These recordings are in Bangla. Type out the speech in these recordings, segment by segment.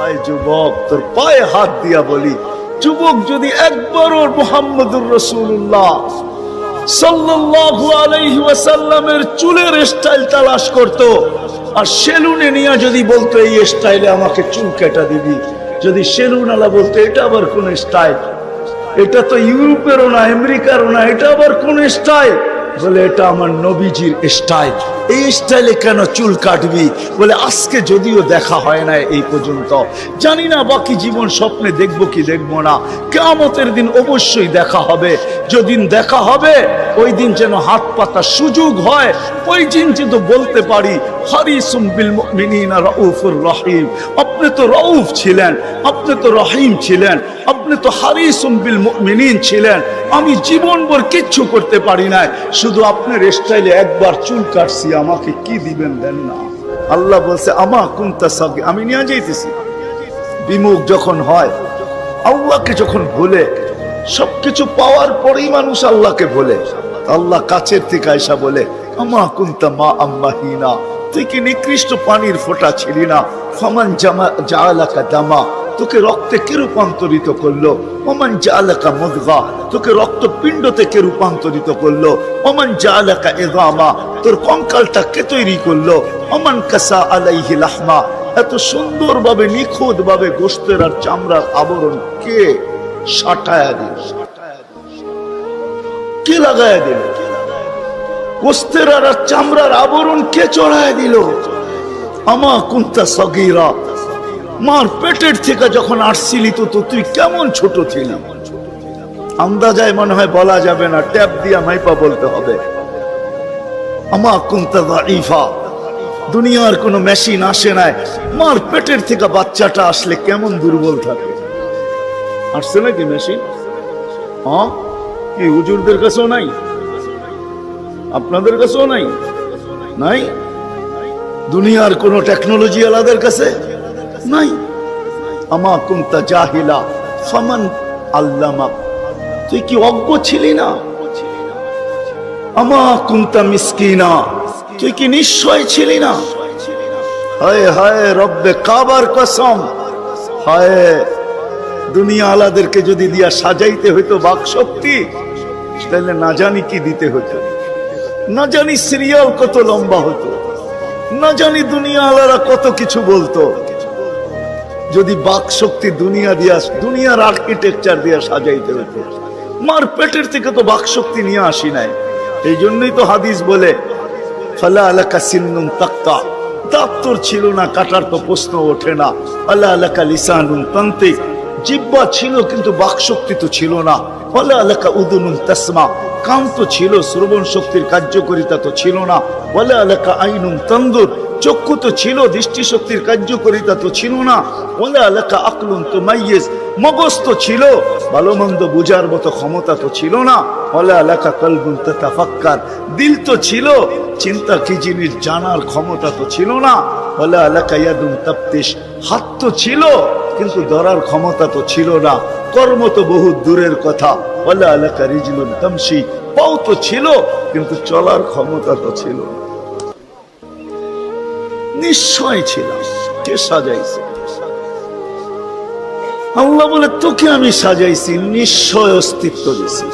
আয় যুবক, তোর পায়ে হাত দিয়া বলি, যুবক যদি একবারও মুহাম্মদুর রাসূলুল্লাহ সাল্লাল্লাহু আলাইহি ওয়াসাল্লামের চুলের স্টাইল তালাশ করত, আর সেলুনে নিয়ে যদি বলতো এই স্টাইলে আমাকে চুল কেটে দিবি, যদি সেলুন আলা বলতো এটা আবার কোন স্টাইল, এটা তো ইউরোপেরও না আমেরিকারও না, এটা আবার কোন স্টাইল, বলে এটা আমার নবীজির স্টাইল, এই স্টাইলে কেন চুল কাটবি? বলে আজকে যদিও দেখা হয় না এই পর্যন্ত, জানি না বাকি জীবন স্বপ্নে দেখবো কি দেখবো না, কিয়ামতের দিন অবশ্যই দেখা হবে, যেদিন দেখা হবে ওই দিন যেন হাত পাতার সুযোগ হয়, ওই দিন যেন বলতে পারি হারিসুম বিল মুমিনিনা রাউফুর রহিম, আপনি তো রাউফ ছিলেন, আপনি তো রহিম ছিলেন, আপনি তো হারিসুম বিল মুমিনিন ছিলেন, আমি জীবনভর কিচ্ছু করতে পারি না, শুধু আপনার স্টাইলে একবার চুল কাটছি, আমাকে কি দিবেন দেন না। আল্লাহ বলছে আমা কুনতা সাগি, আমি নিয়ে যাইতেছি। বিমুখ যখন হয়, আল্লাহকে যখন ভুলে, সবকিছু পাওয়ার পরেই মানুষ আল্লাহকে ভুলে, আল্লাহ কাছের থেকে আয়সা বলে আমা কুনতা মা আম্মাহিনা, তুই কি নিকৃষ্ট পানির ফোঁটা ছিলি না, ফামান জাআলাকা দামা, তোকে রক্তে কে রূপান্তরিত করলো, ওমান জাআলাকা মুদগা, তোকে রক্তপিণ্ড থেকে রূপান্তরিত করলো, ওমান জাআলাকা ইযামা, তোর কঙ্কালটা কে তৈরি করলো, ওমান কাসা আলাইহি লাহমা, এত সুন্দরভাবে নিখুঁতভাবে গোশতের আর চামড়ার আবরণ কে সাটায়া দিল, কে লাগায়া দিল, গোশতের আর চামড়ার আবরণ কে চড়ায়া দিল। আমা কুনতা সগীরা, মার পেটের থেকে যখন আসছিলি তো তুই কেমন ছোট ছিলি, আন্দাজায় মনে হয় বলা যাবে না, ট্যাপ দিয়া মাইপা বলতে হবে। আমা কুনতা দাঈফা, দুনিয়ার কোনো মেশিন আসে নাই, মার পেটের থেকে বাচ্চাটা আসলে কেমন দুর্বল থাকে, আসছে নাকি মেশিন? হ্যাঁ, কি হুজুরদের কাছেও নাই, আপনাদের কাছেও নাই, নাই দুনিয়ার কোন টেকনোলজি আলাদের কাছে নাই। আমা কুনতা জাহিলা ফামান আল্লামা, তুই কি অজ্ঞ ছিলি না? আমা কুনতা মিসকিনা, তুই কি নিশ্চয় ছিলি না? হায় হায় রব্বে কাবার কসম, হায় দুনিয়া আলাদেরকে যদি দিয়া সাজাইতে হইতো বাক শক্তি, তাহলে না জানি কি দিতে হতো, না জানি সিরিয়াল কত লম্বা হতো, না জানি দুনিয়া আলারা কত কিছু বলতো, যদি বাক শক্তি দুনিয়া দিয়া, দুনিয়ার আর্কিটেকচার দিয়া সাজাইতে হতো। মার পেটের থেকে তো বাক শক্তি নিয়ে আসি নাই, এই জন্যই তো হাদিস বলে ফালা আলাকা সিন্নুন তাক্তা, দাঁত তোর ছিল না, কাটার তো প্রশ্ন ওঠে না। ফালা আলাকা লিসানুন তান্তিক, জিহ্বা ছিল কিন্তু বাক শক্তি তো ছিল না। ফালা আলাকা উদুনুন তাসমা, কান তো ছিল, শ্রবণ শক্তির কার্যকারিতা তো ছিল না। ফালা আলাকা আইনুন তানদুর, চক্ষু তো ছিল, দৃষ্টি শক্তির কার্যকারিতা তো ছিল না। ফালা আলাকা আকলুন তুমাইয়িজ, মগজ তো ছিল, ভালো মন্দ বুঝার মতো ক্ষমতা তো ছিল না। ফালা আলাকা কলবুন তাতাফাক্কার, দিল তো ছিল, চিন্তা কি জিনিস জানার ক্ষমতা তো ছিল না। ফালা আলাকা ইয়াদুন তাফতিশ, হাত তো ছিল কিন্তু ধরার ক্ষমতা তো ছিল না। কর্ম তো বহু দূরের কথা। ফালা আলাকা রিজলুন তামশি, পাও তো ছিল কিন্তু চলার ক্ষমতা তো ছিল না। নিশ্চয় ছিল, কে সাজাইছে? আল্লাহ বলে তোকে আমি সাজাইছি, নিশ্চয় অস্তিত্ব দিছি।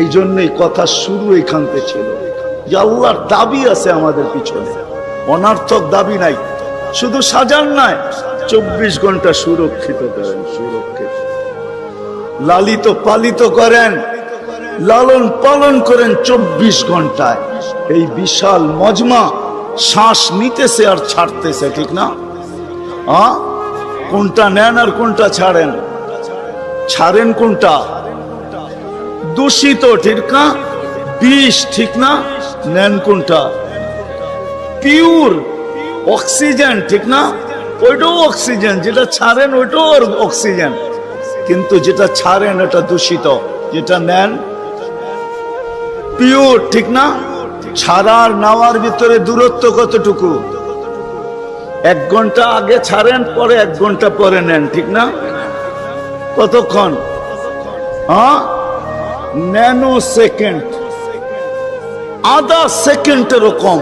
এই জন্যই কথা শুরু এখানতে ছিল যে আল্লাহর দাবি আছে আমাদের পিছনে, অনার্থক দাবি নাই। শুধু সাজান নাই, 24 ঘন্টা সুরক্ষিত করেন, সুরক্ষিত লালিত পালিত করেন, লালন পালন করেন 24 ঘন্টায়। এই বিশাল মজমা শ্বাস নিতেছে আর ছাড়তেছে, ঠিক না? কোনটা নেন আর কোনটা ছাড়েন? ছাড়েন কোনটা? দূষিত, ঠিক না? বিষ, ঠিক না? নেন কোনটা? পিওর অক্সিজেন, ঠিক না? ওইটাও অক্সিজেন, যেটা ছাড়েন ওইটাও অক্সিজেন, কিন্তু যেটা ছাড়েন এটা দূষিত, যেটা নেন পিওর, ঠিক না? ছাড়ার নেওয়ার ভিতরে দূরত্ব কতটুকু? 1 ঘন্টা আগে ছাড়েন, পরে 1 ঘন্টা পরে নেন, ঠিক না? কতক্ষণ? ন্যানো সেকেন্ড, আধা সেকেন্ডেরও কম।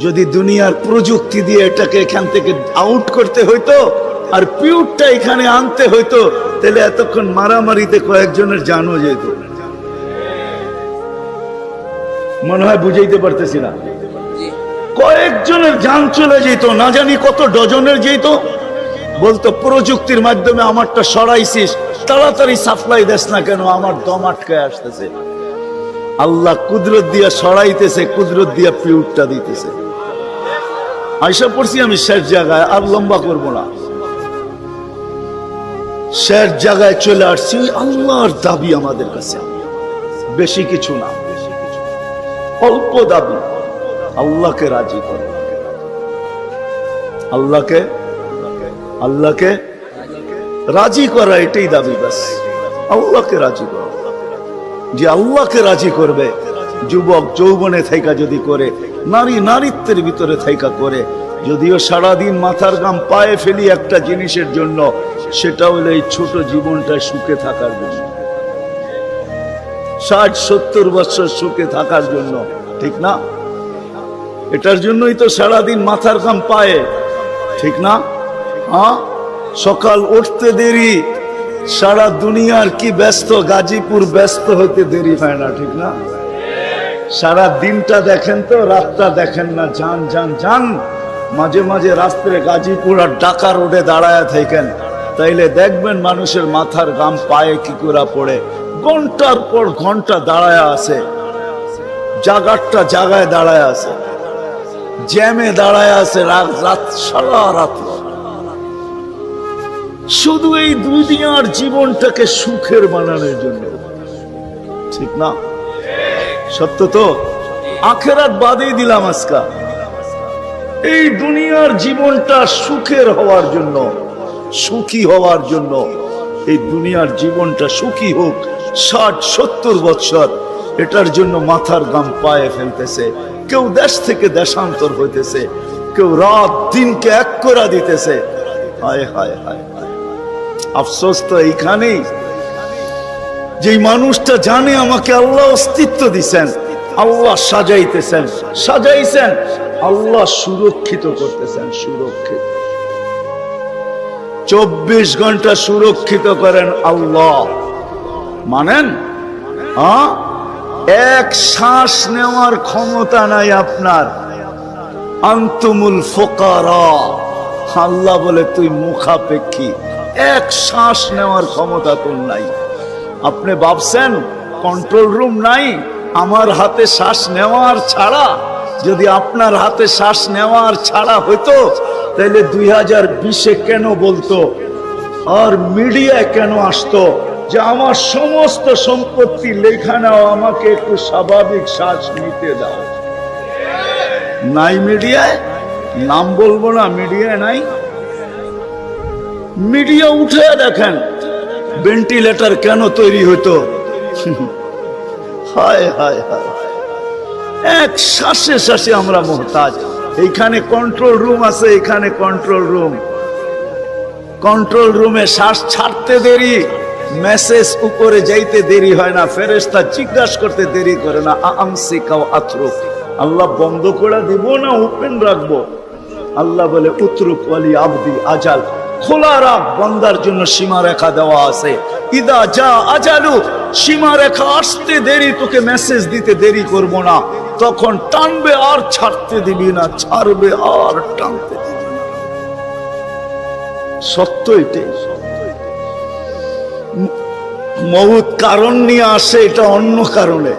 যদি দুনিয়ার প্রযুক্তি দিয়ে এটাকে এখান থেকে আউট করতে হইতো আর পিউরটা এখানে আনতে হইতো, তাহলে এতক্ষণ মারামারিতে কয়েকজনের জানও যেত। মনে হয় বুঝাইতে পারতেছি না, কয়েকজনের জান চলে যেত, না জানি কত ডজনের যেত। বলতো প্রযুক্তির মাধ্যমে আমারটা সরাইছিস, তাড়াতাড়ি সাপ্লাই দেস না কেন, আমার দম আটকায় আসতেছে। আল্লাহ কুদরত দিয়া সরাইতেছে, কুদরত দিয়া পিউরটা দিতেছে। আয়সা পড়ছি আমি শেষ জায়গায়, আর লম্বা করব না, শেষ জায়গায় চলে আসছি। আল্লাহর দাবি আমাদের কাছে বেশি কিছু না, অল্প দাবি, আল্লাহকে রাজি করো। আল্লাহকে রাজি করা, এটাই দাবি। বাস আল্লাহকে রাজি করো। যে আল্লাহকে রাজি করবে, যুবক যৌবনে থাইকা যদি করে, নারী নারীত্বের ভিতরে থাইকা করে, যদিও সারাদিন মাথার ঘাম পায়ে ফেলি একটা জিনিসের জন্য, সেটা হলো এই ছোট জীবনটায় সুখে থাকার জন্য, 60-70 বছর সুখে থাকার জন্য, ঠিক না? এটার জন্যই তো সারাদিন মাথার ঘাম পায়ে, ঠিক না? হ্যাঁ, সকাল উঠতে দেরি, সারা দুনিয়ার কি ব্যস্ত, গাজীপুর ব্যস্ত হতে দেরি হয় না, ঠিক না? সারা দিনটা দেখেন তো, রাতটা দেখেন না। যান যান যান, মাঝে মাঝে রাস্তায় গাজীপুর আর ঢাকা রোডে দাঁড়ায় থাকেন, তাইলে দেখবেন মানুষের মাথার ঘাম পায়ে কি করে পড়ে। ঘন্টার পর ঘন্টা দাঁড়ায় আছে, জাগারটা জাগায় দাঁড়ায় আছে, জ্যামে দাঁড়ায় আছে, রাত সারা রাত, শুধু এই দুনিয়ার জীবনটাকে সুখের বানানোর জন্য, ঠিক না? সত্য তো? আখেরাত বাদেই দিলাম আজকা, এই দুনিয়ার জীবনটা সুখের হওয়ার জন্য, সুখী হওয়ার জন্য, এই দুনিয়ার জীবনটা সুখী হোক 60-70 বছর, এটার জন্য মাথার ঘাম পায়ে ফেলতেছে। কেউ দেশ থেকে দেশান্তর হইতেছে, কেউ রাত দিনকে এক করে দিতেছে। হায় হায় হায়, আফসোস তো এইখানেই, যে মানুষটা জানে আমাকে আল্লাহ অস্তিত্ব দিছেন, আল্লাহ সাজাইছেন, আল্লাহ সুরক্ষিত করতেছেন, সুরক্ষিত 24 ঘন্টা সুরক্ষিত করেন আল্লাহ। মানেন? এক শ্বাস নেওয়ার ক্ষমতা নাই আপনার। আনতুমুল ফুকারা, আল্লাহ বলে তুই মুখাপেক্ষী, এক শ্বাস নেওয়ার ক্ষমতা তোর নাই। আপনি ভাবছেন কন্ট্রোল রুম নাই? আমার হাতে শ্বাস নেওয়ার ছাড়া, যদি আপনার হাতে শ্বাস নেওয়ার ছাড়া হইতো, তাহলে 2020-এ কেন বলতো আর মিডিয়ায় কেন আসতো যে আমার সমস্ত সম্পত্তি লেখা নাও, আমাকে একটু স্বাভাবিক শ্বাস নিতে দাও? নাই মিডিয়ায়, নাম বলবো না, মিডিয়ায় নাই। মিডিয়া উঠে দেখেন ভেন্টিলেটর কেন তৈরি হতো। হায় হায় হায়, এক শ্বাসে শ্বাসে আমরা মোহতাজ। এইখানে কন্ট্রোল রুম আছে, এখানে কন্ট্রোল রুমে শ্বাস ছাড়তে দেরি, মেসেজ উপরে যাইতে দেরি হয় না, ফেরেশতা জিজ্ঞাসা করতে দেরি করে না। আমসিকাও আতরুক, আল্লাহ বন্ধ করে দিব না ওপেন রাখবো? আল্লাহ বলে উতরুক ওয়ালি আবদি আজাল, খোলা রাখ, বান্দার জন্য সীমারেখা দেওয়া আছে। ইদা যা আজালু, সীমারেখা আসতে দেরি, তোকে মেসেজ দিতে দেরি করব না, তখন টানবে আর ছাড়তে দিবি না, ছাড়বে আর টানতে দিবি না। সত্য এটাই। মউত কারণ নিয়ে আসে, এটা অন্য কারণে।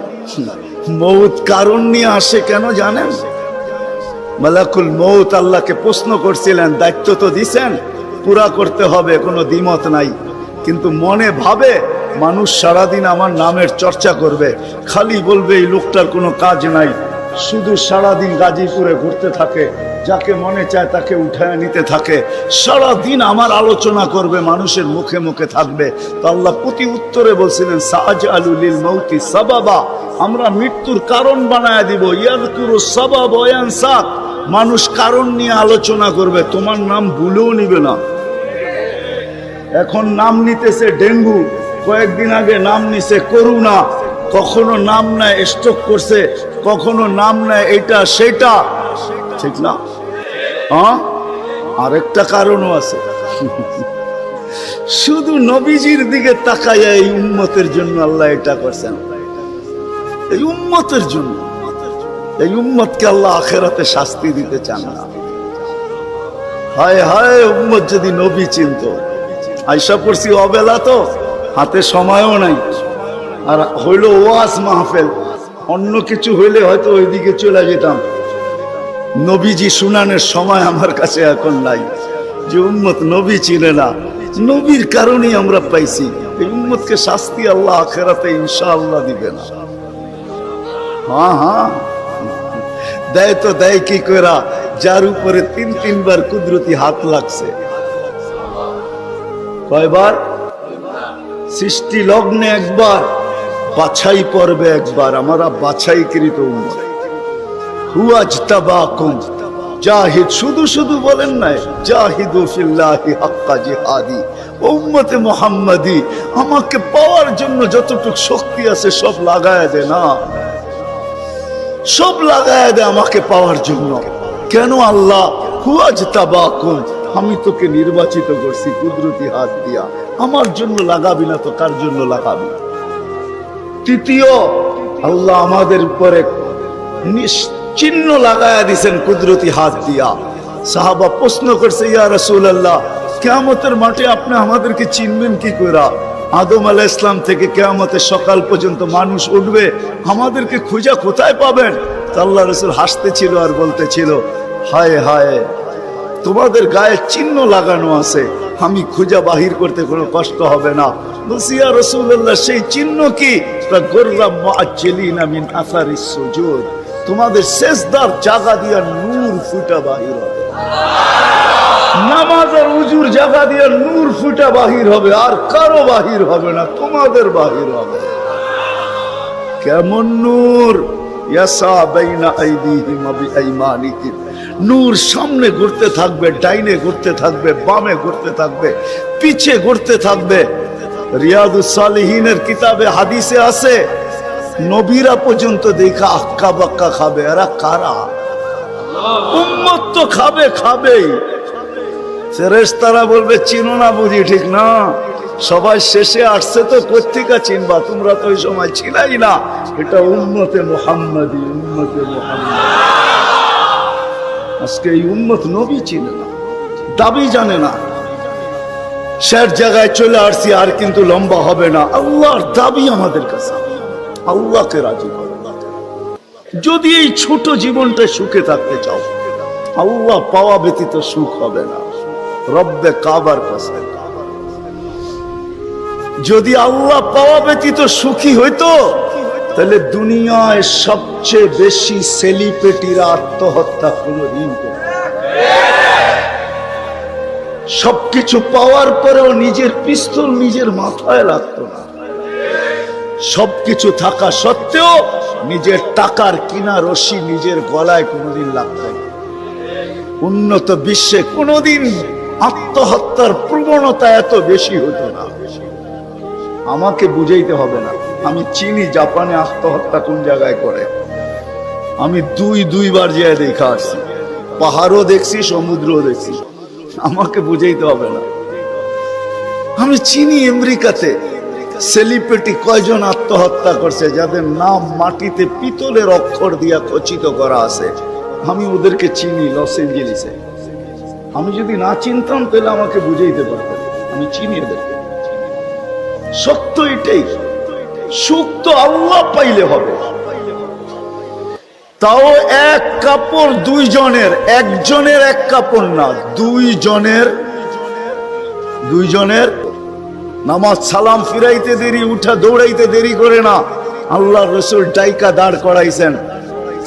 মউত কারণ নিয়ে আসে কেন জানেন? মালাকুল মউত আল্লাহকে প্রশ্ন করছিলেন, দায়িত্ব তো দিছেন, পুরা করতে হবে, কোনো দ্বিমত নাই, কিন্তু মনে ভাবে মানুষ সারাদিন আমার নামের চর্চা করবে, খালি বলবে এই লোকটার কোনো কাজ নাই, শুধু সারাদিন গাজীপুরে ঘুরতে থাকে, যাকে মনে চায় তাকে উঠায় নিতে থাকে, সারাদিন আমার আলোচনা করবে, মানুষের মুখে মুখে থাকবে। তো আল্লাহ প্রতি উত্তরে বলছিলেন সাআজআলু লিল মাউতি সাবাবা, আমরা মৃত্যুর কারণ বানায় দিব। ইয়াযকুরু সাবাব ওয়া ইয়ানসা, মানুষ কারণ নিয়ে আলোচনা করবে, তোমার নাম ভুলেও নিবে না। এখন নাম নিতেছে ডেঙ্গু, কয়েকদিন আগে নাম নিছে করোনা, কখনো নাম নেয় স্ট্রোক করছে, কখনো নাম নেয় এটা সেটা। ঠিক না? হ্যাঁ, আরেকটা কারণও আছে। শুধু নবীজির দিকে তাকাইয়া এই উম্মতের জন্য আল্লাহ এটা করছেন, এই উম্মতের জন্য। এই উম্মতকে আল্লাহ আখিরাতে শাস্তি দিতে চান না। হায় হায়, উম্মত যদি নবী চিনত। আইসা পড়ছি অবেলা, তো হাতে সময়ও নাই, আর হইল ওয়াজ মাহফিল, অন্য কিছু হইলে হয়তো ওইদিকে চলে যেতাম। নবীজি শুনানের সময় আমার কাছে এখন নাই। যে উম্মত নবী চিনে না, নবীর কারণেই আমরা পাইছি। এই উম্মতকে শাস্তি আল্লাহ আখিরাতে ইনশাআল্লাহ দিবে না। হ্যাঁ হ্যাঁ, দেয় তো দেয় কি কইরা, যার উপরে ৩ বার কুদরতি হাত লাগছে। কয়বার? সৃষ্টি লগ্নে একবার, বাছাই পর্বে একবার। আমরা বাছাইকৃত উম্মত। হুয়াজতাবাকুম, জাহিদ, শুধু শুধু বলেন নাই, জাহিদু ফিল্লাহি হাক্কা জিহাদি। উম্মতে মুহাম্মাদি, আমাকে পাওয়ার জন্য যতটুকু শক্তি আছে সব লাগায় দে না, সব লাগায় দে আমাকে পাওয়ার জন্য। কেন আল্লাহ? হুয়াজতাবাকুম, আমি তোকে নির্বাচিত করছি কুদরতি হাত দিয়া, আমার জন্য লাগাবি না তো কার জন্য লাগাবি? তৃতীয়, আল্লাহ আমাদের উপরে চিহ্ন লাগায়া দিছেন কুদরতি হাত দিয়া। সাহাবা প্রশ্ন করছে, ইয়া রাসূলুল্লাহ, কিয়ামতের মাঠে আপনি আমাদেরকে চিনবেন কি কইরা? আদম আলাইহিস সালাম থেকে কিয়ামতের সকাল পর্যন্ত মানুষ উঠবে, আমাদেরকে খুঁজা কোথায় পাবেন? আল্লাহ রাসূল হাসতেছিল আর বলতেছিল, হায় হায়, তোমাদের গায়ে চিহ্ন লাগানো আছে, আমি খুঁজা বাহির করতে কোনো কষ্ট হবে না। বলছি, ইয়া রাসূলুল্লাহ, সেই চিহ্ন কি? গুররাম মুআজ্জিলিনা মিন আসারিস সুজুদ, তোমাদের সেজদার জায়গা দিয়া নূর ফুটা বাহির হবে। নামাজের উজুর জায়গা দিয়া নূর ফুটা বাহির হবে, আর কারো বাহির হবে না, তোমাদের বাহির হবে। কেমন নূর? ইয়াসা বাইনা আইদিহিম ওয়া বিআইমানিহিম, নূর সামনে ঘুরতে থাকবে, ডাইনে ঘুরতে থাকবে, বামে ঘুরতে থাকবে, পিছে ঘুরতে থাকবে। রিয়াদুস সালিহিনের কিতাবে হাদিসে আছে, নবীরা পর্যন্ত দেখা আক্কা বাক্কা খাবে। এরা কারা? উম্মত তো খাবে, খাবেই। ফেরেশতারা বলবে, চিনো না বুঝি? ঠিক না, সবাই শেষে আসছে তো কোত্থেকে চিনবা? তোমরা তো ওই সময় ছিলাই না। এটা উম্মতে মুহাম্মাদি, উম্মতে মুহাম্মাদি। আজকে এই উম্মত নবী চিনে না, দাবি জানে না। শেষ জায়গায় চলে আসছি, আর কিন্তু লম্বা হবে না। আল্লাহর দাবি আমাদের কাছে, আল্লাহকে রাজি করো। যদি এই ছোট জীবনটা সুখে থাকতে চাও, আল্লাহ পাওয়া ব্যতীত সুখ হবে না। রব্বে কাবার কাছে যদি আল্লাহ পাওয়া ব্যতীত সুখী হইতো, তাহলে দুনিয়ায় সবচেয়ে বেশি সেলিব্রিটিরা আত্মহত্যা কোনদিন করত। সবকিছু পাওয়ার পরেও নিজের পিস্তল নিজের মাথায় লাগতো না। সবকিছু থাকা সত্ত্বেও নিজের টাকার কিনা রশি নিজের গলায় কোনোদিন লাগতো না। উন্নত বিশ্বে কোনোদিন আত্মহত্যার প্রবণতা এত বেশি হতো না। আমাকে বুঝাইতে হবে না, আমি চিনি জাপানে আত্মহত্যা কোন জায়গায় করে। আমি দুইবার যেয়ে দেখা আসছি, পাহাড়ও দেখছি, সমুদ্রও দেখছি। আমাকে বুঝাইতে হবে না, আমি চিনি আমেরিকাতে সেলিব্রিটি কয়জন আত্মহত্যা করছে, যাদের নাম মাটিতে পিতলের অক্ষর দিয়া খচিত করা আছে। আমি ওদেরকে চিনি লস এঞ্জেলিসে। আমি যদি না চিনতাম তাহলে আমাকে বুঝাইতে পারতেন। আমি চিনি ওদেরকে। সত্য এটাই, সুখ তো আল্লাহ পাইলে হবে। তাও এক কাপড় দুইজনের, একজনের এক কাপড় না, দুইজনের। নামাজ সালাম ফিরাইতে দেরি, উঠা দৌড়াইতে দেরি করে না। আল্লাহ রসুল ডাইকা দাঁড় করাইছেন,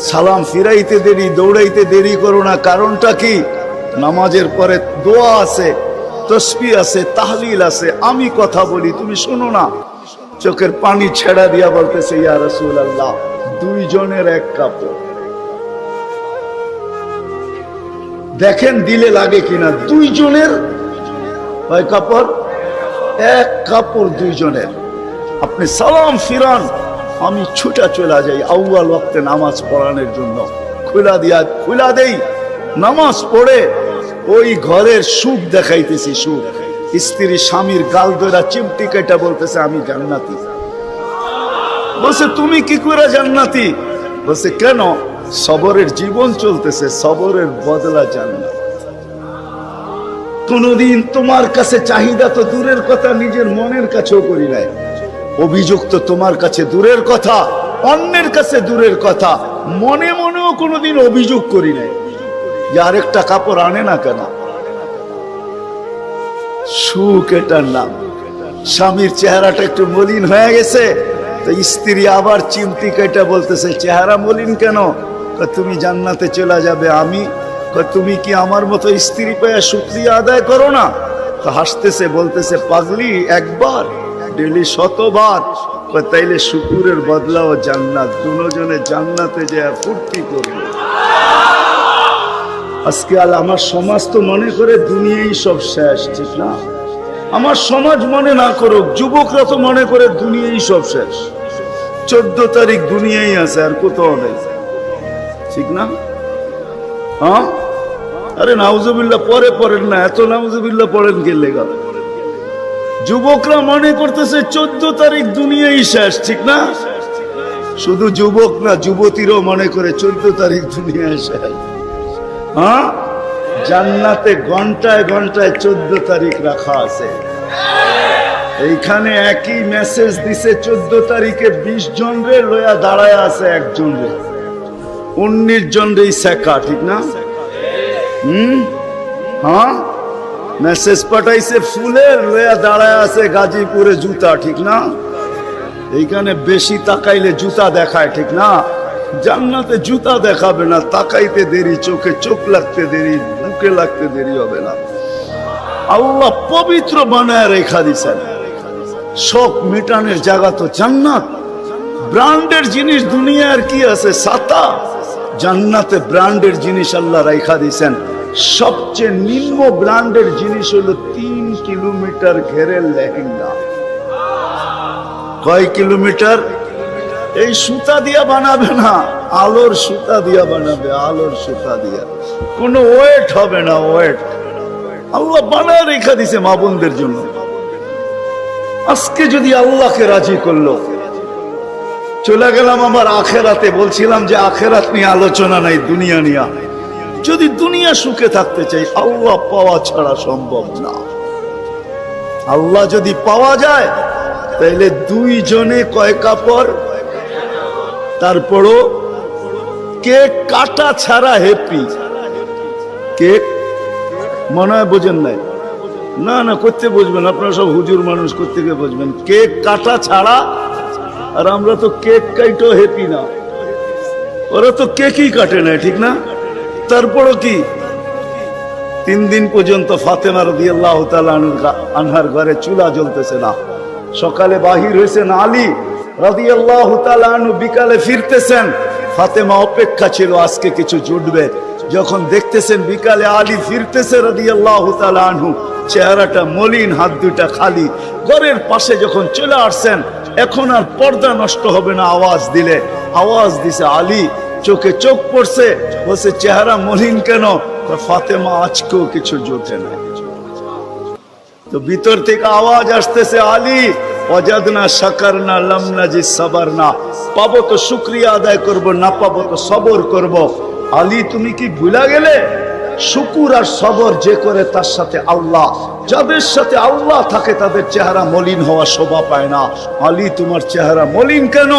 সালাম ফিরাইতে দেরি, দৌড়াইতে দেরি করো না। কারণটা কি? নামাজের পরে দোয়া আছে, তসবিহ আছে, তাহলিল আছে। আমি কথা বলি, তুমি শোনো না। চোখের পানি ছেড়া দিয়া বলতেছে, ইয়া রাসূলুল্লাহ, দুইজনের এক কাপড়। দেখেন দিলে লাগে কিনা। দুইজনের কয় কাপড়? এক কাপড় দুইজনের। আপনি সালাম ফিরান, আমি ছুটা চলে যাই আউয়াল ওয়াক্তে নামাজ পড়ানোর জন্য। খুলা দেই, নামাজ পড়ে ওই ঘরের সুখ দেখাইতেছি, সুখ। স্ত্রী স্বামীর গাল ধরা চিমটি কেটে বলতেছে আমি জান্নাতি। বলছে তুমি কি করে জান্নাতি? বলছে কেন? সবরের জীবন চলতেছে, সবরের বদলা জান্নাত। কোনদিন তোমার কাছে চাহিদা তো দূরের কথা, নিজের মনের কাছেও করি নাই। অভিযোগ তো তোমার কাছে দূরের কথা, অন্যের কাছে দূরের কথা, মনে মনেও কোনোদিন অভিযোগ করি নাই যে আরেকটা কাপড় আনে না কেন। সুখ এটার নাম। স্বামীর চেহারাটা একটু মলিন হয়ে গেছে, তো স্ত্রী আবার চিমটি কেটে বলতেছে চেহারা মলিন কেন? তুমি জান্নাতে চলে যাবে। আমি তুমি কি আমার মতো স্ত্রী পেয়ে শুকরিয়া আদায় করো না? তো হাসতেছে, বলতেছে পাগলি, একবার ডেলি 100 বার। তাইলে শুকুরের বদলাও জান্নাত। দুজনে জান্নাতে যে ফুর্তি করবে। আজকে আমার সমাজ তো মনে করে দুনিয়াই সব শেষ, ঠিক না? আমার সমাজ মনে না করুক, যুবকরা তো মনে করে দুনিয়াই সব শেষ। 14 তারিখ দুনিয়াই আছে, আর কোথাও নেই, ঠিক না? হ্যাঁ, আরে নাউজুবিল্লাহ পরে পড়েন না, এত নাউজুবিল্লাহ পড়েন কে লেগা? যুবকরা মনে করতেছে 14 তারিখ দুনিয়াই শেষ, ঠিক না? শুধু যুবক না, যুবতীরও মনে করে 14 তারিখ দুনিয়া শেষ। হ্যাঁ, জান্নাতে ঘন্টায় ঘন্টায় 14 তারিখ রাখা আছে। এইখানে একই মেসেজ দিছে 14 তারিখে 20 জন রে লয়া দাঁড়ায় আছে, একজন রে 19 জন রে শেখা, ঠিক না? হ্যাঁ, মেসেজ পাঠাইছে ফুলের, লয়া দাঁড়ায় আছে গাজীপুরে জুতা, ঠিক না? এইখানে বেশি তাকাইলে জুতা দেখায়, ঠিক না? জান্নাতে জুতা দেখাবে না, তাকাইতে দেরি, চোখে চোখ লাগতে দেরি, বুকে লাগতে দেরি হবে না। আল্লাহ পবিত্র বানায় রেখা দিছেন। শোক মিটানের জায়গা তো জান্নাত। ব্র্যান্ডের জিনিস দুনিয়ার কি আছে? ছাতা। জান্নাতে ব্র্যান্ডের জিনিস আল্লাহ রেখা দিছেন। সবচেয়ে নিম্ন ব্র্যান্ডের জিনিস হলো 3 কিলোমিটার ঘেরের লেহেঙ্গা। কয় কিলোমিটার? এই সুতা দিয়া বানাবে না, আলোর সুতা দিয়া বানাবে, আলোর সুতা দিয়া। কোনো ওয়েট হবে না, ওয়েট। আল্লাহ বানায় রেখা দিছে মা বোনদের জন্য। আজকে যদি আল্লাহকে রাজি করলো, চলে গেলাম আমার আখেরাতে। বলছিলাম যে আখেরাত নিয়ে আলোচনা নাই, দুনিয়া নিয়ে। যদি দুনিয়া সুখে থাকতে চাই, আল্লাহ পাওয়া ছাড়া সম্ভব না। আল্লাহ যদি পাওয়া যায়, তাইলে 2 জনে কয় কাপড়? তারপরও কেক কাটা ছাড়া হ্যাপি। কেক মনে হয় বোঝেন নাই? না না, করতে বুঝবেন, আপনারা সব হুজুর মানুষ, করতে গিয়ে বুঝবেন। কেক কাটা ছাড়া। আর আমরা তো কেক কাইটো হ্যাপি না, ওরা তো কেকই কাটে না, ঠিক না? তারপরও কি 3 দিন পর্যন্ত ফাতেমা রাদিয়াল্লাহু তাআলা আনহার ঘরে চুলা জ্বলতেছে না। সকালে বাহির হয়েছেন আলী রাদিয়াল্লাহু তাআলা আনহু, বিকালে ফিরতেছেন। ফাতেমা অপেক্ষা ছিল আজকে কিছু জুটবে। যখন দেখতেছেন বিকালে আলী ফিরতেছে রাদিয়াল্লাহু তাআলা আনহু, চেহারাটা মলিন, হাত দুটা খালি। ঘরের পাশে যখন চলে আসছেন, এখন আর পর্দা নষ্ট হবে না, আওয়াজ দিলে। আওয়াজ দিছে আলী, চোখে চোখ পড়ছে, বলছে চেহারা মলিন কেন? ফাতেমা আজকেও কিছু জোটে না। তো ভিতর থেকে আওয়াজ আসতেছে আলী ওয়াজাদনা শাকারনা লাম নাজিদ সাবারনা। পাবো তো শুকরিয়া আদায় করব, না পাবো তো সবর করব। আলী তুমি কি ভুলা গেলে? শুকুর আর সবর যে করে তার সাথে আল্লাহ। যাদের সাথে আল্লাহ থাকে তাদের চেহারা মলিন হওয়া শোভা পায় না। আলী তোমার চেহারা মলিন কেন?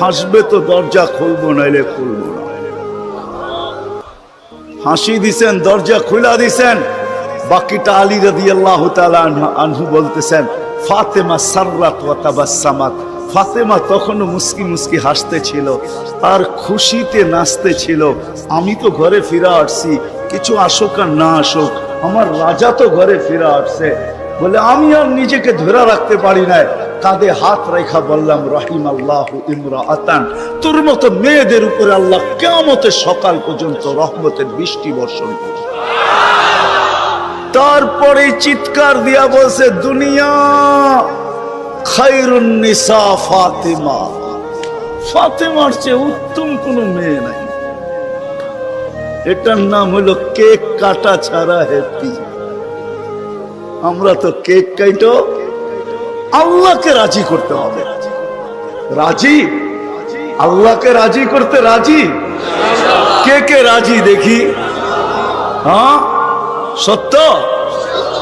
হাসবে তো দরজা খুলবো, নাইলে খুলবো না। হাসি দিছেন, দরজা খুলা দিছেন। বাকিটা আলী রাদিয়াল্লাহু তাআলা আনহু বলতেছেন ফাতেমা সাররাত ওয়া তাবাসসামাত। ফাতেমা তখনও মুস্কি মুস্কি হাসতে ছিল আর খুশিতে নাচতে ছিল। আমি তো ঘরে ফিরে আসছি, কিছু আসুক আর না আসুক, আমার রাজা তো ঘরে ফিরে আসছে। বলে আমি আর নিজেকে ধরে রাখতে পারি না, কাঁধে হাত রেখা বললাম রাহিমাল্লাহু ইমরাআতান। তোর মতো মেয়েদের উপরে আল্লাহ কিয়ামতের সকাল পর্যন্ত রহমতের বৃষ্টি বর্ষণ করবে। তারপরে চিৎকার দিয়া বলছে দুনিয়া খায়রুন নিসা ফাতেমা। ফাতেমার চেয়ে উত্তম কোন মেয়ে নাই। এটার নাম হলো কেক কাটা ছাড়া হ্যাপি। আমরা তো কেক কাটো, আল্লাহকে রাজি করতে হবে। রাজি? আল্লাহকে রাজি করতে রাজি? কে কে রাজি দেখি? হ্যাঁ সত্য?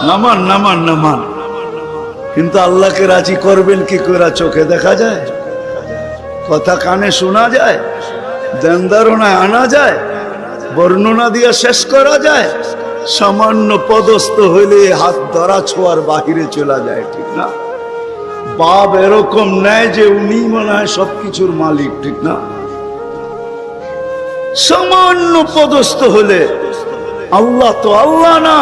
নামান নামান নামান। কিন্তু আল্লাহকে রাজি করবেন কি করে? চোখে দেখা যায়, কথা কানে শোনা যায়, ধ্যান ধারণায় আনা যায়, বর্ণনা দিয়ে শেষ করা যায়? সামান্য পদস্থ হইলে হাত ধরা ছোঁয়ার বাহিরে চলে যায়, ঠিক না? বাপ এরকম নেয় যে উনি মনে হয় সবকিছুর মালিক, ঠিক না? সামান্য পদস্থ হলে আল্লাহ তো আল্লাহ না,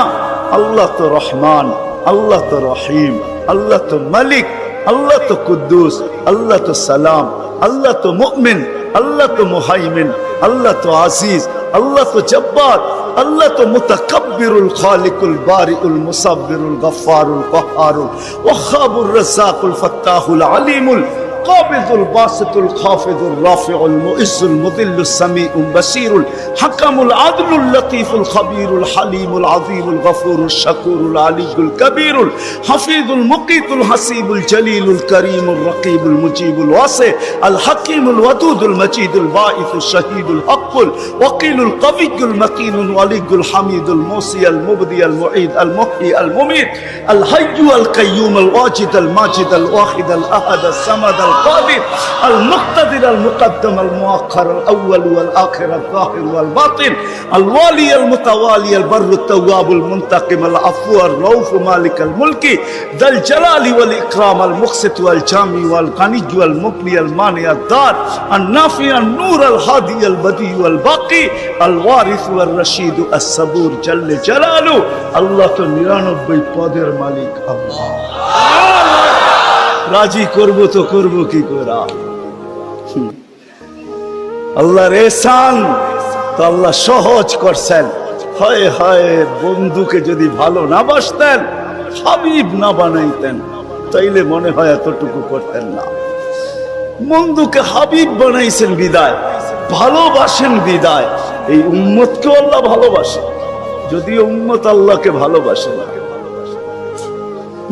আল্লাহ তো রহমান, আল্লাহ তো রহিম, আল্লাহ তো মালিক, আল্লাহ তো কুদ্দুস, আল্লাহ তো সালাম, আল্লাহ তো মুমিন, আল্লাহ তো মুহাইমিন, আল্লাহ তো আজিজ, আল্লাহ তো জব্বার, আল্লাহ তো মুতাকাব্বিরুল খালিকুল বারিউল মুসাব্বিরুল গফফারুল কহ্হারুল ওয়াহ্হাবুর রাজ্জাকুল ফাত্তাহুল আলিমুল قابض الباسط الخافض الرافع المؤز المذل السميع البصير الحكم العدل اللطيف الخبير الحليم العظيم الغفور الشكور العلي الكبير الحفيظ المقيت الحسيب الجليل الكريم الرقيب المجيب الواسع الحكيم الودود المجيد الباعث الشهيد الحق الوكيل القوي المتين الولي الحميد الموصي المبدي المعيد المحيي المميت الحي القيوم الواجد الماجد الواحد الاحد الصمد القادر المقتدر المقدم المؤخر الاول والاخر الظاهر والباطن الوالي المتوالي البر التواب المنتقم العفو الرؤوف مالك الملك ذا الجلال والاكرام المقسط والجامع والغني والمغني المانع الدار النافع النور الهادي البديع والباقي الوارث والرشيد الصبور جل جلاله الله তো 99 পদের মালিক আল্লাহ। রাজি করব তো করব কি করে? আল্লাহর এহসান তো আল্লাহ সহজ করছেন। হয় হয় বন্ধুকে যদি ভালো না বাসতেন, হাবিব না বানাইতেন, তাইলে মনে হয় এতটুকু করতেন না। বন্ধুকে হাবিব বানাইছেন বিদায়, ভালোবাসেন বিদায়, এই উম্মতকে আল্লাহ ভালোবাসে। যদিও উম্মত আল্লাহকে ভালোবাসে না,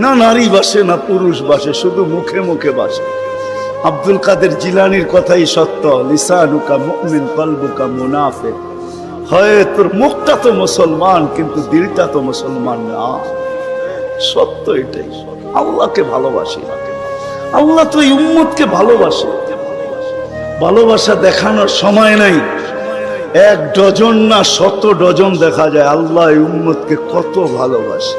না নারী বাসে না পুরুষ বাসে, শুধু মুখে মুখে বাসে। আব্দুল কাদের জিলানির কথাই সত্য, লিসানুকা মুমিন কলবুকা মুনাফিক। হয় তোর মুখটা তো মুসলমান কিন্তু দিলটা তো মুসলমান না। সত্য এটাই। আল্লাহকে ভালোবাসে, আল্লাহ তো এই উম্মতকে ভালোবাসে। ভালোবাসা দেখানোর সময় নাই, 1 ডজন না 100 ডজন দেখা যায় আল্লাহ এই উম্মতকে কত ভালোবাসে।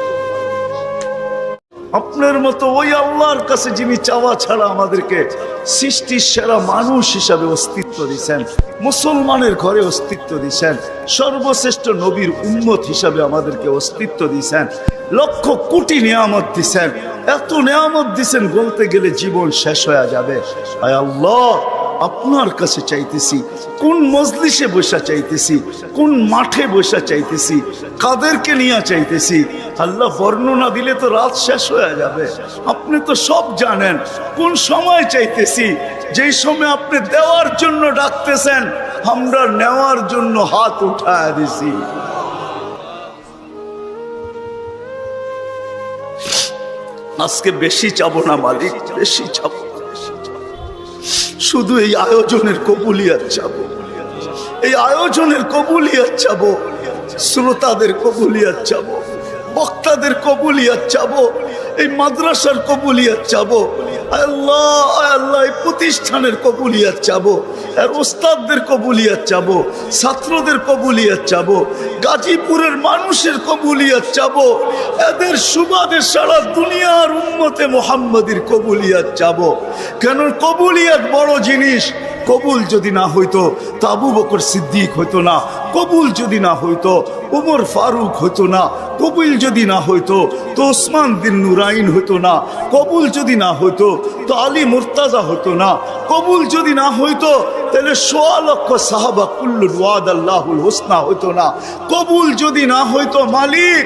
আপনার মতো ওই আল্লাহর কাছে যিনি চাওয়া ছাড়া আমাদেরকে সৃষ্টির সেরা মানুষ হিসাবে অস্তিত্ব দিয়েছেন, মুসলমানের ঘরে অস্তিত্ব দিয়েছেন, সর্বশ্রেষ্ঠ নবীর উম্মত হিসাবে আমাদেরকে অস্তিত্ব দিয়েছেন, লক্ষ কোটি নিয়ামত দিয়েছেন, এত নিয়ামত দিয়েছেন বলতে গেলে জীবন শেষ হয়ে যাবে। আয় আল্লাহ, আপনার কাছে চাইতেছি, কোন মজলিসে বসা চাইতেছি, কোন মাঠে বসা চাইতেছি, কাদেরকে নিয়ে চাইতেছি। আল্লাহ বর্ণনা দিলে তো রাত শেষ হয়ে যাবে। আপনি তো সব জানেন কোন সময় চাইতেছি, যেই সময় আপনি দেওয়ার জন্য ডাকতেছেন, আমরা নেওয়ার জন্য হাত উঠায় দিছি। আজকে বেশি চাবো না মালিক, বেশি চাবো, শুধু এই আয়োজনের কবুলিয়াত চাবো, এই আয়োজনের কবুলিয়াত চাবো, শ্রোতাদের কবুলিয়াত চাবো, বক্তাদের কবুলিয়াত চাবো, এই মাদ্রাসার কবুলিয়াত চাবো। আল্লাহ আল্লাহ, এই প্রতিষ্ঠানের কবুলিয়াত চাবো, আর ওস্তাদদের কবুলিয়াত চাবো, ছাত্রদের কবুলিয়াত চাবো, গাজীপুরের মানুষের কবুলিয়াত চাবো, এদের সুবাদে সারা দুনিয়ার উম্মতে মুহাম্মাদির কবুলিয়াত চাবো। কেন কবুলিয়াত বড় জিনিস। কবুল যদি না হইতো তো আবু বকর সিদ্দিক হইতো না, কবুল যদি না হইতো উমর ফারুক হইতো না, কবুল যদি না হইতো তো ওসমান বিন নুরাইন হইতো না, কবুল যদি না হইতো তো আলী মুর্তাজা হইতো না, কবুল যদি না হইতো তাহলে 1.25 লক্ষ সাহাবা কুল্লুল ওয়াদাল্লাহুল হুসনা হইতো না, কবুল যদি না হইতো মালিক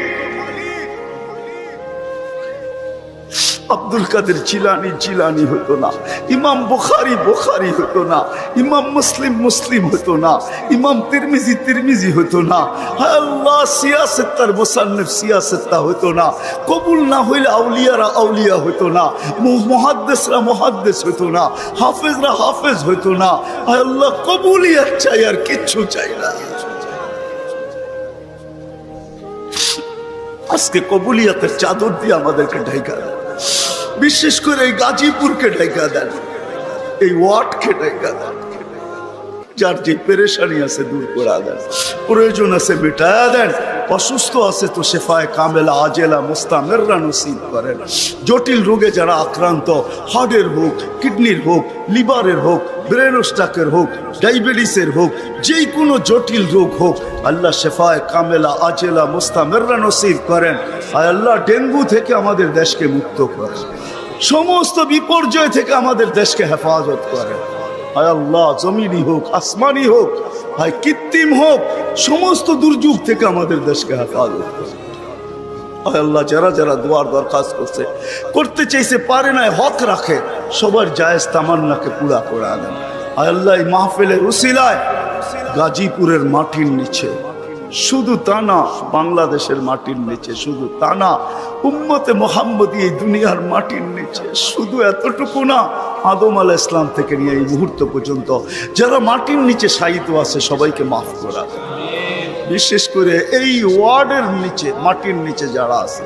আব্দুল কাদের জিলানি জিলানি হতো না, ইমাম বুখারী বুখারী হতো না, ইমাম মুসলিম মুসলিম হতো না, ইমাম তিরমিজি তিরমিজি হতো না। হায় আল্লাহ, সিয়াসেত্তার মুসান্নিফ সিয়াসেত্তা হতো না। কবুল না হইলে আউলিয়ারা আউলিয়া হতো না, মুহাদ্দিসরা মুহাদ্দিস হতো না, হাফেজরা হাফেজ হতো না। হায় আল্লাহ, কবুলিয়াত চাই, আর কিচ্ছু চাই না। আজকে কবুলিয়াতের চাদর দিয়ে আমাদেরকে ঢাকা দেন, বিশেষ করে এই গাজীপুরকে ঢাকা দেন, এই ওয়ার্ডকে ঢাকা দেন। যার যে পেরেশানি আছে দূর করে দেন, প্রয়োজন আছে মেটায়া দেন, অসুস্থ আছে তো শেফায়ে কামেলা আজেলা মুস্তামেররা নসিব করেন। জটিল রোগে যারা আক্রান্ত, হার্টের হোক, কিডনির হোক, লিভারের হোক, ব্রেন স্ট্রোকের হোক, ডায়াবেটিসের হোক, যে কোনো জটিল রোগ হোক, আল্লাহ শেফায়ে কামেলা আজেলা মুস্তামেররা নসিব করেন। আর আল্লাহ ডেঙ্গু থেকে আমাদের দেশকে মুক্ত করেন, সমস্ত বিপর্যয় থেকে আমাদের দেশকে হেফাজত করেন। হায় আল্লাহ, জমিনি হোক, আসমানি হোক, হায় কৃত্রিম হোক, সমস্ত দুর্যোগ থেকে আমাদের দেশকে হেফাজত করুন। হায় আল্লাহ, যারা যারা দোয়ার দরখাস্ত করতে চাইছে পারে না, হক রাখে, সবার জায়েজ তামান্নাকে পুরা করে দেন। হায় আল্লাহ, এই মাহফিলের উসিলায় গাজীপুরের মাটির নিচে, শুধু তা না বাংলাদেশের মাটির নিচে, শুধু তা না উম্মতে মুহাম্মদী এই দুনিয়ার মাটির নিচে, শুধু এতটুকু না, আদম আলাইহিস সালাম থেকে নিয়ে এই মুহূর্ত পর্যন্ত যারা মাটির নিচে শায়িত আছে সবাইকে মাফ করা দেন। বিশেষ করে এই ওয়ার্ডের নিচে, মাটির নিচে যারা আছে,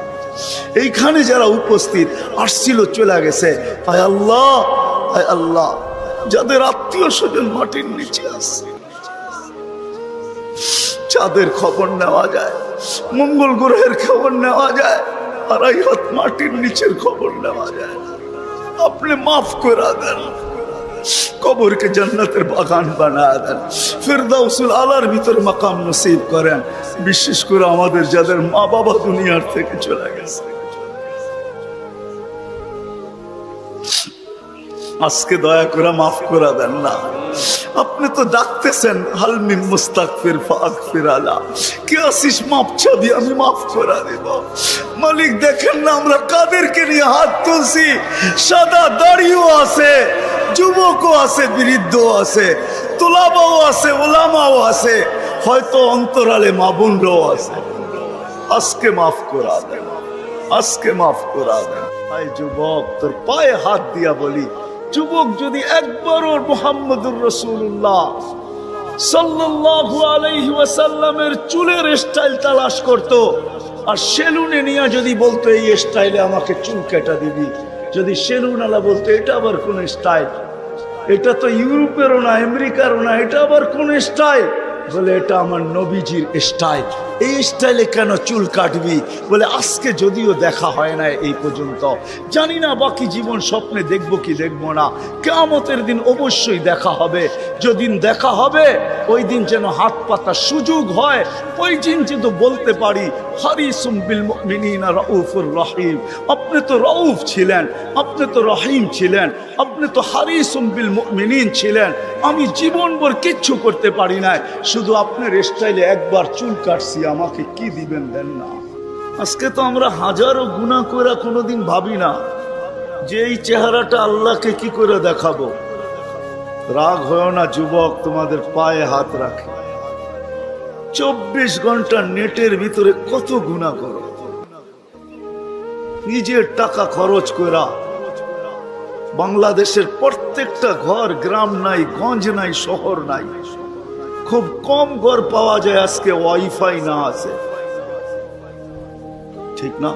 এইখানে যারা উপস্থিত আসছিল চলে গেছে, হায় আল্লাহ, হায় আল্লাহ, যাদের আত্মীয় স্বজন মাটির নিচে আছে, চাঁদের খবর নেওয়া যায়, মঙ্গল গ্রহের খবর নেওয়া যায়, আর এই হাত মাটির নিচের খবর নেওয়া যায়। আপনি মাফ করে দেন, কবরকে জান্নাতের বাগান বানায় দেন, ফিরদাউসুল আলার ভিতরে মাকাম নসিব করেন। বিশেষ করে আমাদের যাদের মা বাবা দুনিয়ার থেকে চলে গেছে, আজকে দয়া করে মাফ করে দেন না। আপনি তো ডাকতেছেন, হালমিন মুস্তাগফির ফাগফির আলা, কে আসিস মাপ চাবি, আমি মাফ করে দেব। মালিক দেখেন না আমরা কাদেরকে নিয়ে হাত তুলছি, সাদা দাড়িও আছে, যুবকও আছে, বৃদ্ধও আছে, তোলাবাও আছে, ওলামাও আছে, হয়তো অন্তরালে মা বোনরাও আছে। আজকে মাফ করে দেন, আজকে মাফ করে দেন। ভাই যুবক, তোর পায়ে হাত দিয়া বলি, যুবক যদি একবারও মুহাম্মদুর রাসূলুল্লাহ সাল্লাল্লাহু আলাইহি ওয়াসাল্লামের চুলের স্টাইল তালাশ করত, আর সেলুনে নিয়ে যদি বলতো এই স্টাইলে আমাকে চুল কেটে দিবি, যদি সেলুন আলা বলতো এটা আবার কোন স্টাইল, এটা তো ইউরোপেরও না আমেরিকারও না, এটা আবার কোন স্টাইল, বলে এটা আমার নবীজির স্টাইল, এই স্টাইলে কেন চুল কাটবি? বলে আজকে যদিও দেখা হয় না এই পর্যন্ত, জানি না বাকি জীবন স্বপ্নে দেখবো কি দেখবো না, কিয়ামতের দিন অবশ্যই দেখা হবে। যেদিন দেখা হবে ওই দিন যেন হাত পাতার সুযোগ হয়, ওই দিন যেন বলতে পারি হারিসুম বিল মুমিনিনা রাউফুর রহিম। আপনি তো রউফ ছিলেন, আপনি তো রহিম ছিলেন, আপনি তো হারিসুম বিল মুমিনিন ছিলেন। আমি জীবনভর কিচ্ছু করতে পারি না, শুধু আপনার স্টাইলে একবার চুল কাটছি, আমাকে কি দিবেন দেন না। আজকে তো আমরা হাজারো গুনাহ করে কোনোদিন ভাবি না যে এই চেহারাটা আল্লাহকে কি করে দেখাবো। রাগ হয় না যুবক, তোমাদের পায়ে হাত রাখে, 24 ঘন্টা নেটের ভিতরে কত গুনাহ করো, নিজের টাকা খরচ করা। বাংলাদেশের প্রত্যেকটা ঘর, গ্রাম নাই, গঞ্জ নাই, শহর নাই, খুব কম ঘর পাওয়া যায় আজকে ওয়াইফাই না আছে, ঠিক না?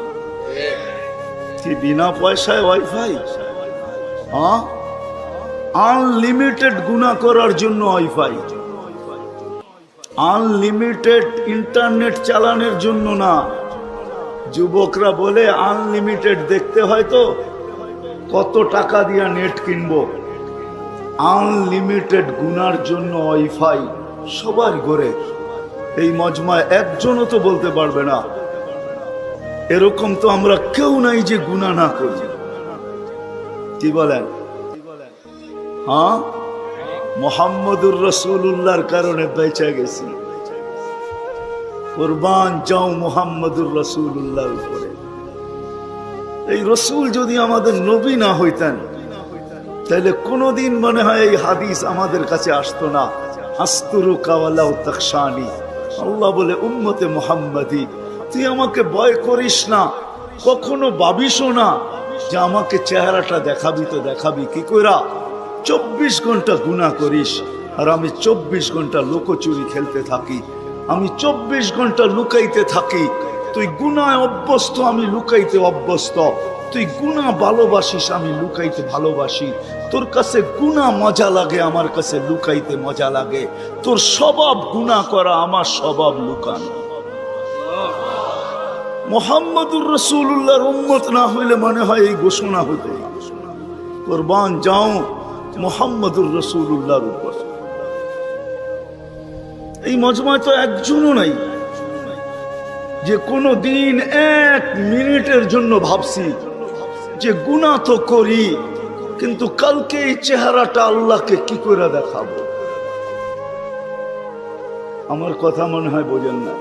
কি বিনা পয়সায় ওয়াইফাই? হ্যাঁ, আনলিমিটেড গুনাহ করার জন্য ওয়াইফাই, আনলিমিটেড ইন্টারনেট চালানোর জন্য না। যুবকরা বলে আনলিমিটেড দেখতে হয় তো কত টাকা দিয়া নেট কিনবো, আনলিমিটেড গুনার জন্য ওয়াইফাই সবার ঘরে। এই মজমায় একজনও তো বলতে পারবে না এরকম তো আমরা কেউ নাই যে গুনাহ না করি। কি বলেন? হ্যাঁ, মুহাম্মদুর রাসূলুল্লাহর কারণে বেঁচে গেছি। কুরবান যাও মুহাম্মদুর রাসূলুল্লাহর উপরে। এই রসুল যদি আমাদের নবী না হইতেন তাহলে কোনোদিন মনে হয় এই হাদিস আমাদের কাছে আসতো না। আস্তুরুকা ওয়ালা তাখশানি, আল্লাহ বলে উম্মতে মুহাম্মাদি তুই আমাকে ভয় করিস না, কখনো ভাবিসও না যে আমাকে চেহারাটা দেখাবি। তো দেখাবি কি কইরা? 24 ঘন্টা গুনাহ করিস আর আমি 24 ঘন্টা লুকোচুরি খেলতে থাকি, আমি 24 ঘন্টা লুকাইতে থাকি। তুই গুনায় অভ্যস্ত, আমি লুকাইতে অভ্যস্ত। তুই গুনাহ ভালোবাসিস, আমি লুকাইতে ভালোবাসি। তোর কাছে গুনাহ মজা লাগে, আমার কাছে লুকাইতে মজা লাগে। তোর স্বভাব গুনাহ করা, আমার স্বভাব লুকানো। মুহাম্মদুর রাসূলুল্লাহর উম্মত না হইলে মনে হয় এই ঘোষণা হতো না, কুরবান যাও মুহাম্মদুর রাসূলুল্লাহর উপর। এই মজমায় তো একজনও নাই যে কোনো দিন 1 মিনিটের জন্য ভাবছি যে গুনাহ তো করি, কিন্তু কালকে এই চেহারাটা আল্লাহকে কি করে দেখাবো। আমার কথা মনে হয় বোঝেন না।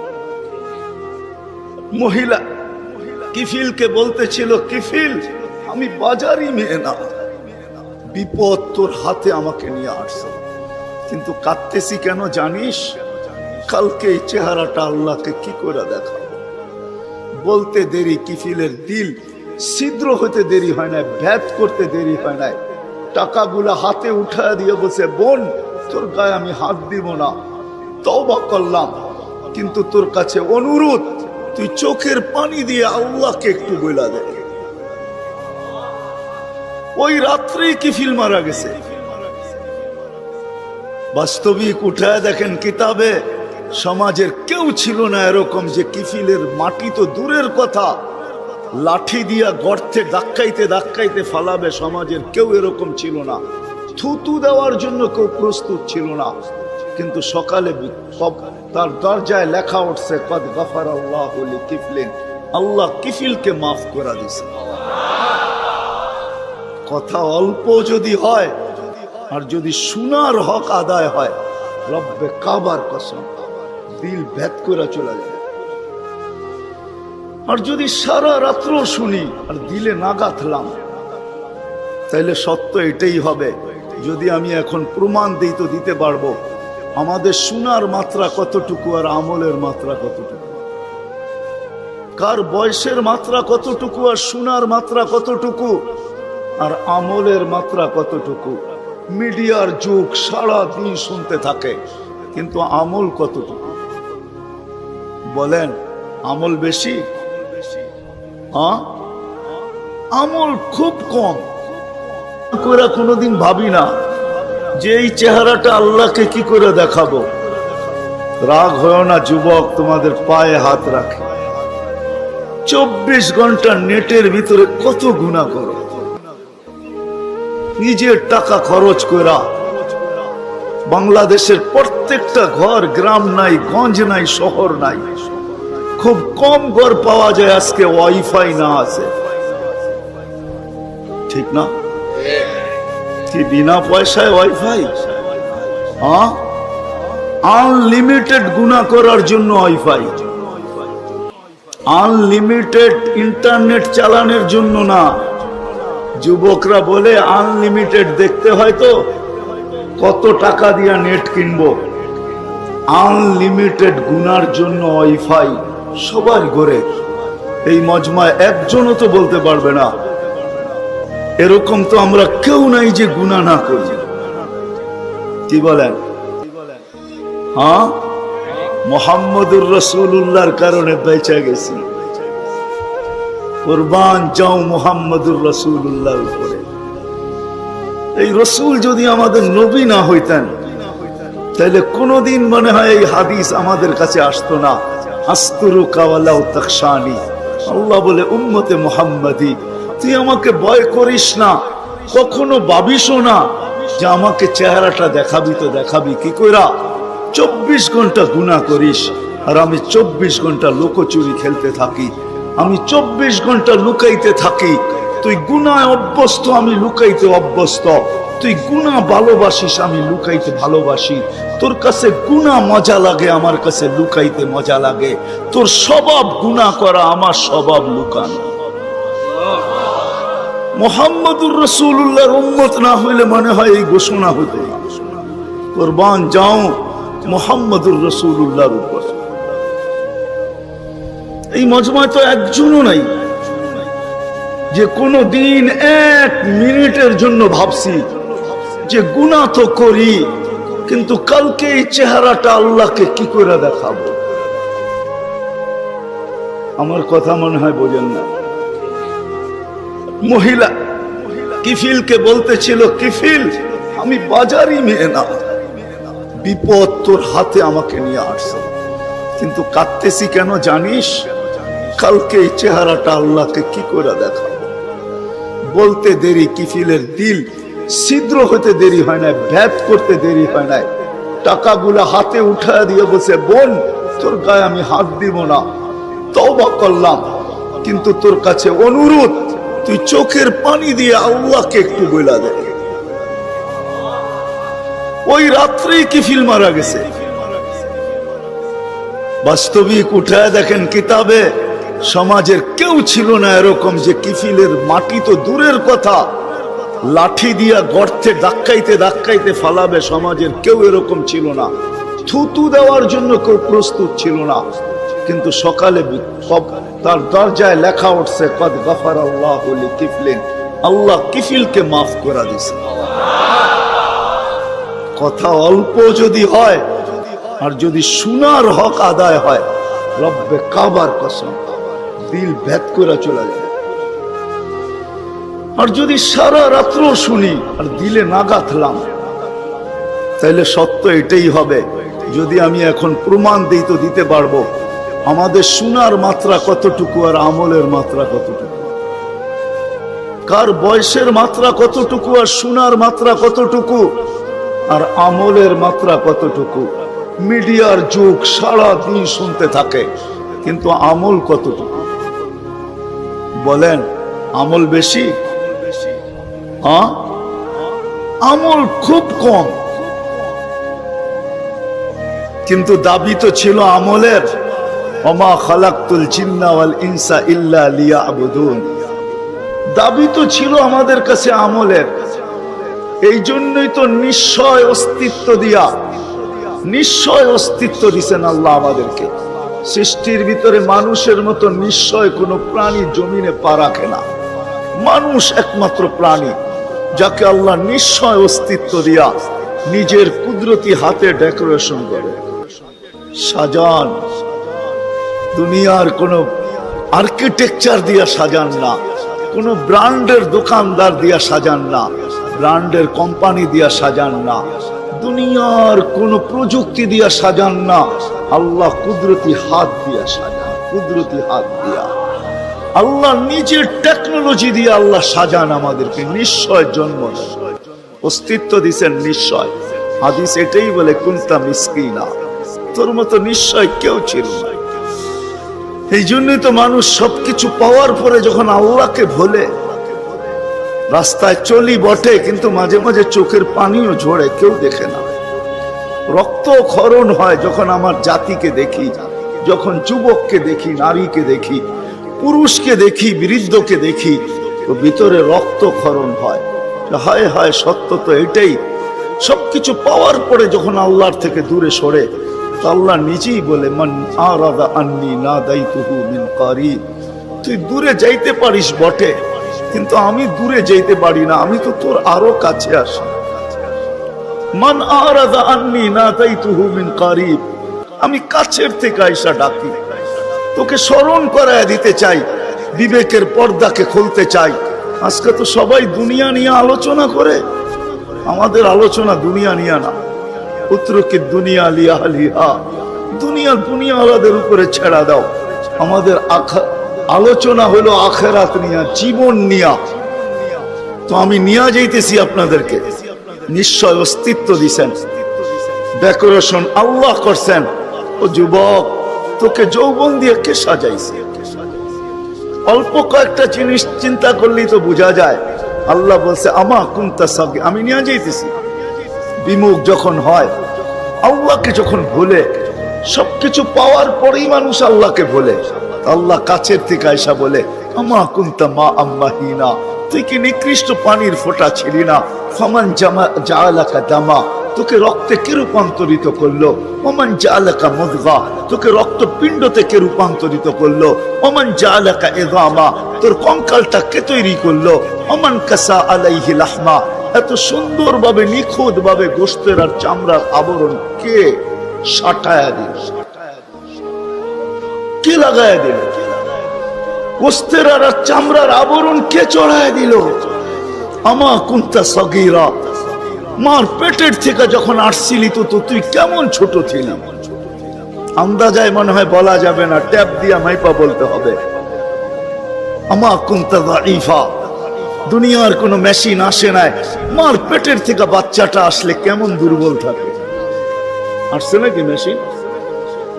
মহিলা কিফিলকে বলতেছিল, কিফিল আমি বাজারি মেয়ে না, বিপদ তোর হাতে আমাকে নিয়ে আসছে, কিন্তু কাঁদতেছি কেন জানিস? কালকে এই চেহারাটা আল্লাহকে কি করে দেখাবো। বলতে দেরি কিফিলের দিল ছিদ্র হতে দেরি হয় না, ভেদ করতে দেরি হয় না। টাকাগুলা হাতে উঠায় দিয়ে বসে, বোন তোর গায়ে আমি হাত দিব না, তওবা করলাম, কিন্তু তোর কাছে অনুরোধ তুই চোখের পানি দিয়ে আল্লাহকে একটু বইলা দে। ওই রাত্রেই কিফিল মারা গেছে। বাস্তবিক উঠায় দেখেন কিতাবে, সমাজের কেউ ছিল না এরকম যে কিফিলের মাটি তো দূরের কথা, লাঠি দিয়া গর্তে ধাক্কাইতে ধাক্কাইতে ফালাবে, সমাজের কেউ এরকম ছিল না। থুতু দেওয়ার জন্য কেউ প্রস্তুত ছিল না। কিন্তু সকালে তার দরজায় লেখা উঠছে, কদ গফারাল্লাহু লিকিফলিন, আল্লাহ কিফিলকে মাফ করে দিয়েছে। কথা অল্প যদি হয় আর যদি শোনার হক আদায় হয়, রব্বে কাবার কসম দিল ভেদ করে চলে যায়। আর যদি সারা রাত্র শুনি আর দিলে না গাঁথলাম, তাইলে সত্য এটাই হবে। যদি আমি এখন প্রমাণ দিই তো দিতে পারবো আমাদের শোনার মাত্রা কতটুকু আর আমলের মাত্রা কতটুকু, কার বয়সের মাত্রা কতটুকু আর শোনার মাত্রা কতটুকু আর আমলের মাত্রা কতটুকু। মিডিয়ার যুগ, সারা দিন শুনতে থাকে, কিন্তু আমল কতটুকু বলেন? আমল বেশি? আমল খুব কম। করে কোনোদিন ভাবি না যে এই চেহারাটা আল্লাহকে কি করে দেখাবো। রাগ হয় না যুবক, তোমাদের পায়ে হাত রাখে। 24 ঘন্টা নেটের ভিতরে কত গুনাহ করো, নিজের টাকা খরচ করা। বাংলাদেশের প্রত্যেকটা ঘর, গ্রাম নাই, গঞ্জ নাই, শহর নাই, খুব কম ঘর পাওয়া যায় আজকে ওয়াইফাই না আছে। ঠিক না? কি বিনা পয়সায় ওয়াইফাই? আনলিমিটেড গুনাহ করার জন্য ওয়াইফাই, আনলিমিটেড ইন্টারনেট চালানোর জন্য না। যুবকরা বলে আনলিমিটেড দেখতে হয় তো কত টাকা দিয়া নেট কিনবো। আনলিমিটেড গুনার জন্য ওয়াইফাই সবার ঘরে। এই মজমায় একজনও তো বলতে পারবে না এরকম তো আমরা কেউ নাই যে গুনাহ না করি। কি বলেন? হ্যাঁ, মুহাম্মদুর রাসূলুল্লাহর কারণে বেঁচে গেছি। কুরবান যাও মুহাম্মদুর রাসূলুল্লাহর উপরে। এই রসুল যদি আমাদের নবী না হইতেন তাহলে কোনোদিন মনে হয় এই হাদিস আমাদের কাছে আসতো না। আস্তুরুকা ওয়ালা তাখশানি, আল্লাহ বলে উম্মতে মুহাম্মাদি তুই আমাকে ভয় করিস না, কখনো ভাবিসও না যে আমাকে চেহারাটা দেখাবি। তো দেখাবি কি কইরা? 24 ঘন্টা গুনাহ করিস আর আমি 24 ঘন্টা লুকোচুরি খেলতে থাকি, আমি 24 ঘন্টা লুকাইতে থাকি। তুই গুনায় অভ্যস্ত, আমি লুকাইতে অভ্যস্ত। তুই গুনাহ ভালোবাসিস, আমি লুকাইতে ভালোবাসি। তোর কাছে গুনাহ মজা লাগে, আমার কাছে লুকাইতে মজা লাগে। তোর স্বভাব গুনাহ করা, আমার স্বভাব লুকানো। মুহাম্মদুর রাসূলুল্লাহর উম্মত না হইলে মনে হয় এই ঘোষণা হতো না, কুরবান যাও মুহাম্মদুর রাসূলুল্লাহর উপর। এই মজমায় তো একজনও নাই যে কোনো দিন এক মিনিটের জন্য ভাবছি যে গুনাহ তো করি, কিন্তু কালকে এই চেহারাটা আল্লাহকে কি করে দেখাবো। আমার কথা মনে হয় বোঝেন না। মহিলা কিফিলকে বলতেছিল, কিফিল আমি বাজারি মেয়ে না, বিপদ তোর হাতে আমাকে নিয়ে আসছে, কিন্তু কাঁদতেছি কেন জানিস? কালকে এই চেহারাটা আল্লাহকে কি করে দেখাবো। বলতে দেরি কিফিলের দিল ছিদ্র হতে দেরি হয় না, ভেদ করতে দেরি হয় না। টাকাগুলা হাতে উঠায় দিয়ে বসে, বোন তোর গায়ে আমি হাত দিব না, তওবা করলাম, কিন্তু তোর কাছে অনুরোধ তুই চোখের পানি দিয়ে আল্লাহকে একটু বইলা দে। ওই রাত্রেই কিফিল মারা গেছে। বাস্তবিক উঠায় দেখেন কিতাবে, সমাজের কেউ ছিল না এরকম যে কিফিলের মাটি তো দূরের কথা, লাঠি দিয়া গর্তে ধাক্কাইতে ধাক্কাইতে ফালাবে, সমাজের কেউ এরকম ছিল না। থুতু দেওয়ার জন্য কেউ প্রস্তুত ছিল না। কিন্তু সকালে তার দরজায় লেখা উঠছে, কদ গফারাল্লাহু লিকিফলিন, আল্লাহ কিফিলকে মাফ করে দিয়েছে। কথা অল্প যদি হয় আর যদি শোনার হক আদায় হয়, রব্বে কাবার কসম দিল ভেদ করে চলে যায়। আর যদি সারা রাত্র শুনি আর দিলে না গাঁথলাম, তাহলে সত্য এটাই হবে। যদি আমি এখন প্রমাণ দিই তো দিতে পারবো আমাদের শোনার মাত্রা কতটুকু আর আমলের মাত্রা কতটুকু, কার বয়সের মাত্রা কতটুকু আর শোনার মাত্রা কতটুকু আর আমলের মাত্রা কতটুকু। মিডিয়ার যুগ, সারা দিন শুনতে থাকে, কিন্তু আমল কতটুকু বলেন? আমল বেশি? আমল খুব কম, কিন্তু দাবি তো ছিল আমলের। ওমা খালাকতুল জিন্না ওয়াল ইনসা ইল্লা লিয়াবুদুন, দাবি তো ছিল আমাদের কাছে আমলের। এই জন্যই তো নিশ্চয় অস্তিত্ব দিয়া, নিশ্চয় অস্তিত্ব দিছেন আল্লাহ আমাদেরকে। সৃষ্টির ভিতরে মানুষের মতো নিশ্চয় কোনো প্রাণী জমিনে পা রাখে না। মানুষ একমাত্র প্রাণী যাকে আল্লাহ নিশ্চয় অস্তিত্ব দিয়া নিজের কুদরতি হাতে ডেকোরেশন করে সাজান। দুনিয়ার কোন আর্কিটেকচার দিয়া সাজান না, কোন ব্র্যান্ডের দোকানদার দিয়া সাজান না, ব্র্যান্ডের কোম্পানি দিয়া সাজান না, দুনিয়ার কোন প্রযুক্তি দিয়া সাজান না। আল্লাহ কুদরতি হাত দিয়া সাজান, কুদরতি হাত দিয়া আল্লাহ নিজের টেকনোলজি দিয়ে আল্লাহ সাজান আমাদেরকে। নিশ্চয় জন্ম অস্তিত্ব দিছেন নিশ্চয়। হাদিস এটাই বলে, কুনতা মিসকিনা, তোর মতো নিশ্চয় কেউ ছিল না। এই জন্যই তো মানুষ সবকিছু পাওয়ার পরে যখন আল্লাহকে ভোলে, রাস্তায় চলি বটে কিন্তু মাঝে মাঝে চোখের পানিও ঝরে, কেউ দেখে না। রক্ত ক্ষরণ হয় যখন আমার জাতিকে দেখি, যখন যুবককে দেখি, নারীকে দেখি, পুরুষকে দেখি, বৃদ্ধকে দেখি, তো ভিতরে রক্ত ক্ষরণ হয়। হায় হায়, সত্য তো এটাই। সবকিছু পাওয়ার পরে যখন আল্লাহর থেকে দূরে সরে, তো আল্লাহ নিজেই বলে, মান আরাদা আন্নি নাদাইতুহু মিন কারিব, তুই দূরে যাইতে পারিস বটে, কিন্তু আমি দূরে যাইতে পারি না, আমি তো তোর আরো কাছে আসি। মান আরাদা আন্নি নাদাইতুহু মিন কারিব, আমি কাছের থেকে আইসা ডাকি, তোকে স্মরণ করায় দিতে চাই, বিবেকের পর্দাকে খুলতে চাই। আজকে তো সবাই দুনিয়া নিয়ে আলোচনা করে, আমাদের আলোচনা দুনিয়া নিয়ে না। পুত্রকে দুনিয়া লিয়া লিহা, দুনিয়ার দুনিয়াওয়ালাদের উপরে ছেড়া দাও। আমাদের আলোচনা হলো আখেরাত নিয়া, জীবন নিয়া। তো আমি নিয়ে যাইতেছি আপনাদেরকে। নিশ্চয় অস্তিত্ব দিছেন, ডেকোরেশন আল্লাহ করছেন। ও যুবক, তোকে যৌবন দিয়ে কে সাজাইছে? অল্প কয়েকটা জিনিস চিন্তা করলেই তো বোঝা যায়। আল্লাহ বলছে, আমা কুনতা সাগি, আমি নিয়ে যাইতেছি। বিমুখ যখন হয়, আল্লাহকে যখন ভুলে, সবকিছু পাওয়ার পরেই মানুষ আল্লাহকে ভুলে, আল্লাহ কাছের থেকে আয়সা বলে, আমা কুনতা মা আম্মাহিনা, তুই কি নিকৃষ্ট পানির ফোঁটা ছিলি না? ফামান জাআলাকা দামা, তোকে রক্তে কে রূপান্তরিত করলো? ওমান জাআলাকা মুদগা, তোকে রক্তপিণ্ডতে কে রূপান্তরিত করলো? ওমান জাআলাকা ইযামা, তোর কঙ্কালটা কে তৈরি করলো? ওমান কাসা আলাইহি লাহমা, এত সুন্দরভাবে নিখুঁত ভাবে গোশতের আর চামড়ার আবরণ কে সাটায়া দিল? কে লাগায়া দিল? গোশতের আর চামড়ার আবরণ কে চড়ায়া দিল? আমা কুনতা সগীরা, মার পেটের থেকে যখন আসছিলি তো তুই কেমন ছোট ছিলি? আন্দাজায় মনে হয় বলা যাবে না, ট্যাপ দিয়া মাইপা বলতে হবে। আমা কুনতা যাইফা, দুনিয়ার কোনো মেশিন আসে নাই, মার পেটের থেকে বাচ্চাটা আসলে কেমন দুর্বল থাকে। আসছে নাকি মেশিন?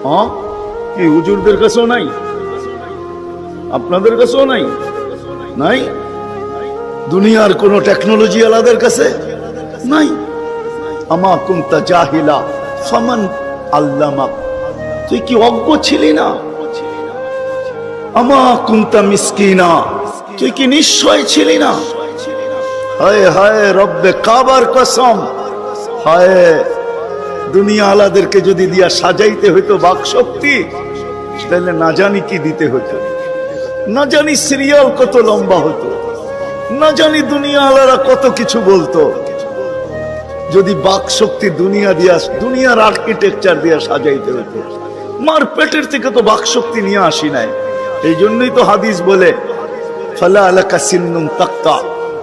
হ্যাঁ, কি হুজুরদের কাছেও নাই? আপনাদের কাছেও নাই? নাই? দুনিয়ার কোন টেকনোলজি আলাদের কাছে নাই। আমা কুনতা জাহিলা ফামান আল্লামাক, তুই কি অজ্ঞ ছিলি না? আমা কুনতা মিসকিনা, তুই কি নিশ্চয় ছিলি না? হায় হায় রব্বে কাবার কসম, হায় দুনিয়া আলাদেরকে যদি দিয়া সাজাইতে হইতো বাক শক্তি, তাহলে না জানি কি দিতে হতো, না জানি সিরিয়াল কত লম্বা হতো, না জানি দুনিয়া আলারা কত কিছু বলতো। যদি বাক শক্তি দুনিয়া দিয়া, দুনিয়ার আর্কিটেকচার দিয়া সাজাইতে হতো। মার পেটের থেকে তো বাক শক্তি নিয়ে আসি নাই। এই জন্যই তো হাদিস বলে ফালা আলাকা সিন্নুন তাক্তা,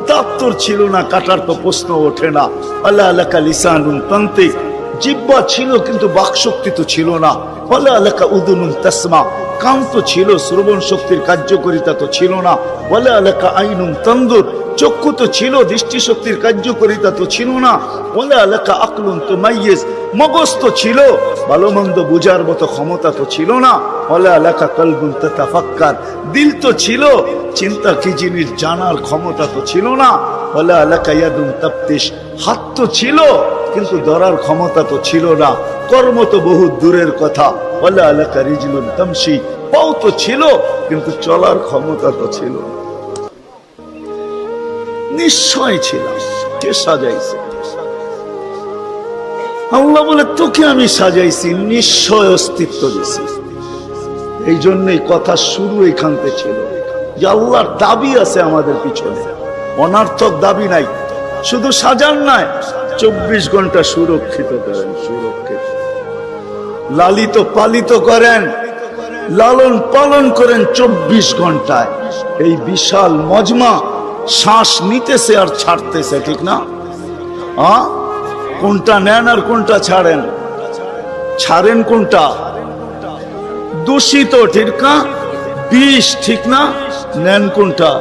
দাঁত তোর ছিল না, কাটার তো প্রশ্ন ওঠে না। ফালা আলাকা লিসানুন তান্তিক, জিহ্বা ছিল কিন্তু বাক শক্তি তো ছিল না। ফালা আলাকা উদুনুন তাসমা, কান তো ছিল, শ্রবণ শক্তির কার্যকারিতা তো ছিল না। ওয়ালা আলাকা আইনুন তানদুর, চক্ষু তো ছিল, দৃষ্টি শক্তির কার্যকারিতা তো ছিল না। ওয়ালা আলাকা আকলুন তুমাইয়িজ, মগজ তো ছিল, ভালো মন্দ বুঝার মতো ক্ষমতা তো ছিল না। ওয়ালা আলাকা কলবুন তাতাফাক্কার, দিল তো ছিল, চিন্তা কি জিনিস জানার ক্ষমতা তো ছিল না। ওয়ালা আলাকা ইয়াদুন তাফতিশ, হাত তো ছিল কিন্তু ধরার ক্ষমতা তো ছিল না। কর্ম তো বহু দূরের কথা। ওয়ালা আলাকা রিজলুন তামশি, পাও তো ছিল কিন্তু চলার ক্ষমতা তো ছিল না। নিশ্চয় ছিল, কে সাজাইছে? আল্লাহ বলে তোকে আমি সাজাইছি, নিশ্চয় অস্তিত্ব দিছি। এই জন্যই কথা শুরু এখান থেকে ছিল যে আল্লাহর দাবি আছে আমাদের পিছনে, অনার্থক দাবি নাই। শুধু সাজান নাই, 24 ঘন্টা সুরক্ষিত করেন, সুরক্ষিত লালিত পালিত করেন, লালন পালন করেন 24 ঘন্টায়। এই বিশাল মজমা শ্বাস নিতেছে আর ছাড়তেছে, ঠিক না? কোনটা নেন আর কোনটা ছাড়েন? ছাড়েন কোনটা? দূষিত, ঠিক না? বিষ, ঠিক না? নেন কোনটা?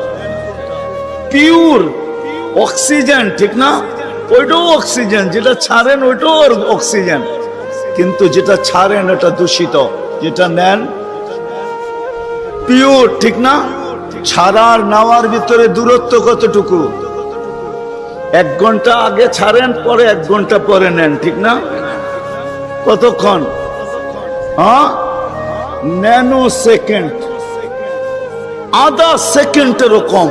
পিওর অক্সিজেন, ঠিক না? ওইটাও অক্সিজেন, যেটা ছাড়েন ওইটাও অক্সিজেন। কিন্তু যেটা ছাড়েন এটা দূষিত, যেটা নেন পিওর, ঠিক না? ছাড়ার নেওয়ার ভিতরে দূরত্ব কতটুকু? 1 ঘন্টা আগে ছাড়েন, পরে 1 ঘন্টা পরে নেন, ঠিক না? কতক্ষণ? ন্যানো সেকেন্ড, আধা সেকেন্ডেরও কম।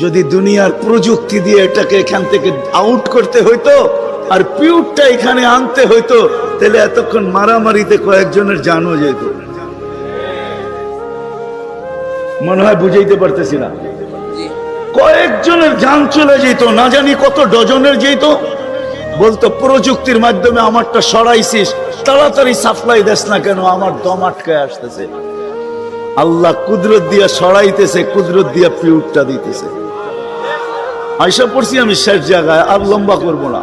যদি দুনিয়ার প্রযুক্তি দিয়ে এটাকে এখান থেকে আউট করতে হইতো আর পিউরটা এখানে আনতে হইতো, তাহলে এতক্ষণ মারামারিতে কয়েকজনের জানও যেত। মনে হয় বুঝাইতে পারতেছি না। কয়েকজনের জান চলে যেত, না জানি কত ডজনের যেত। বলতো প্রযুক্তির মাধ্যমে আমারটা সরাইছিস, তাড়াতাড়ি সাপ্লাই দেস না কেন, আমার দম আটকে আসতেছে। আল্লাহ কুদরত দিয়া সরাইতেছে, কুদরত দিয়া পিউরটা দিতেছে। আয়সা পড়ছি আমি শেষ জায়গায়, আর লম্বা করবো না।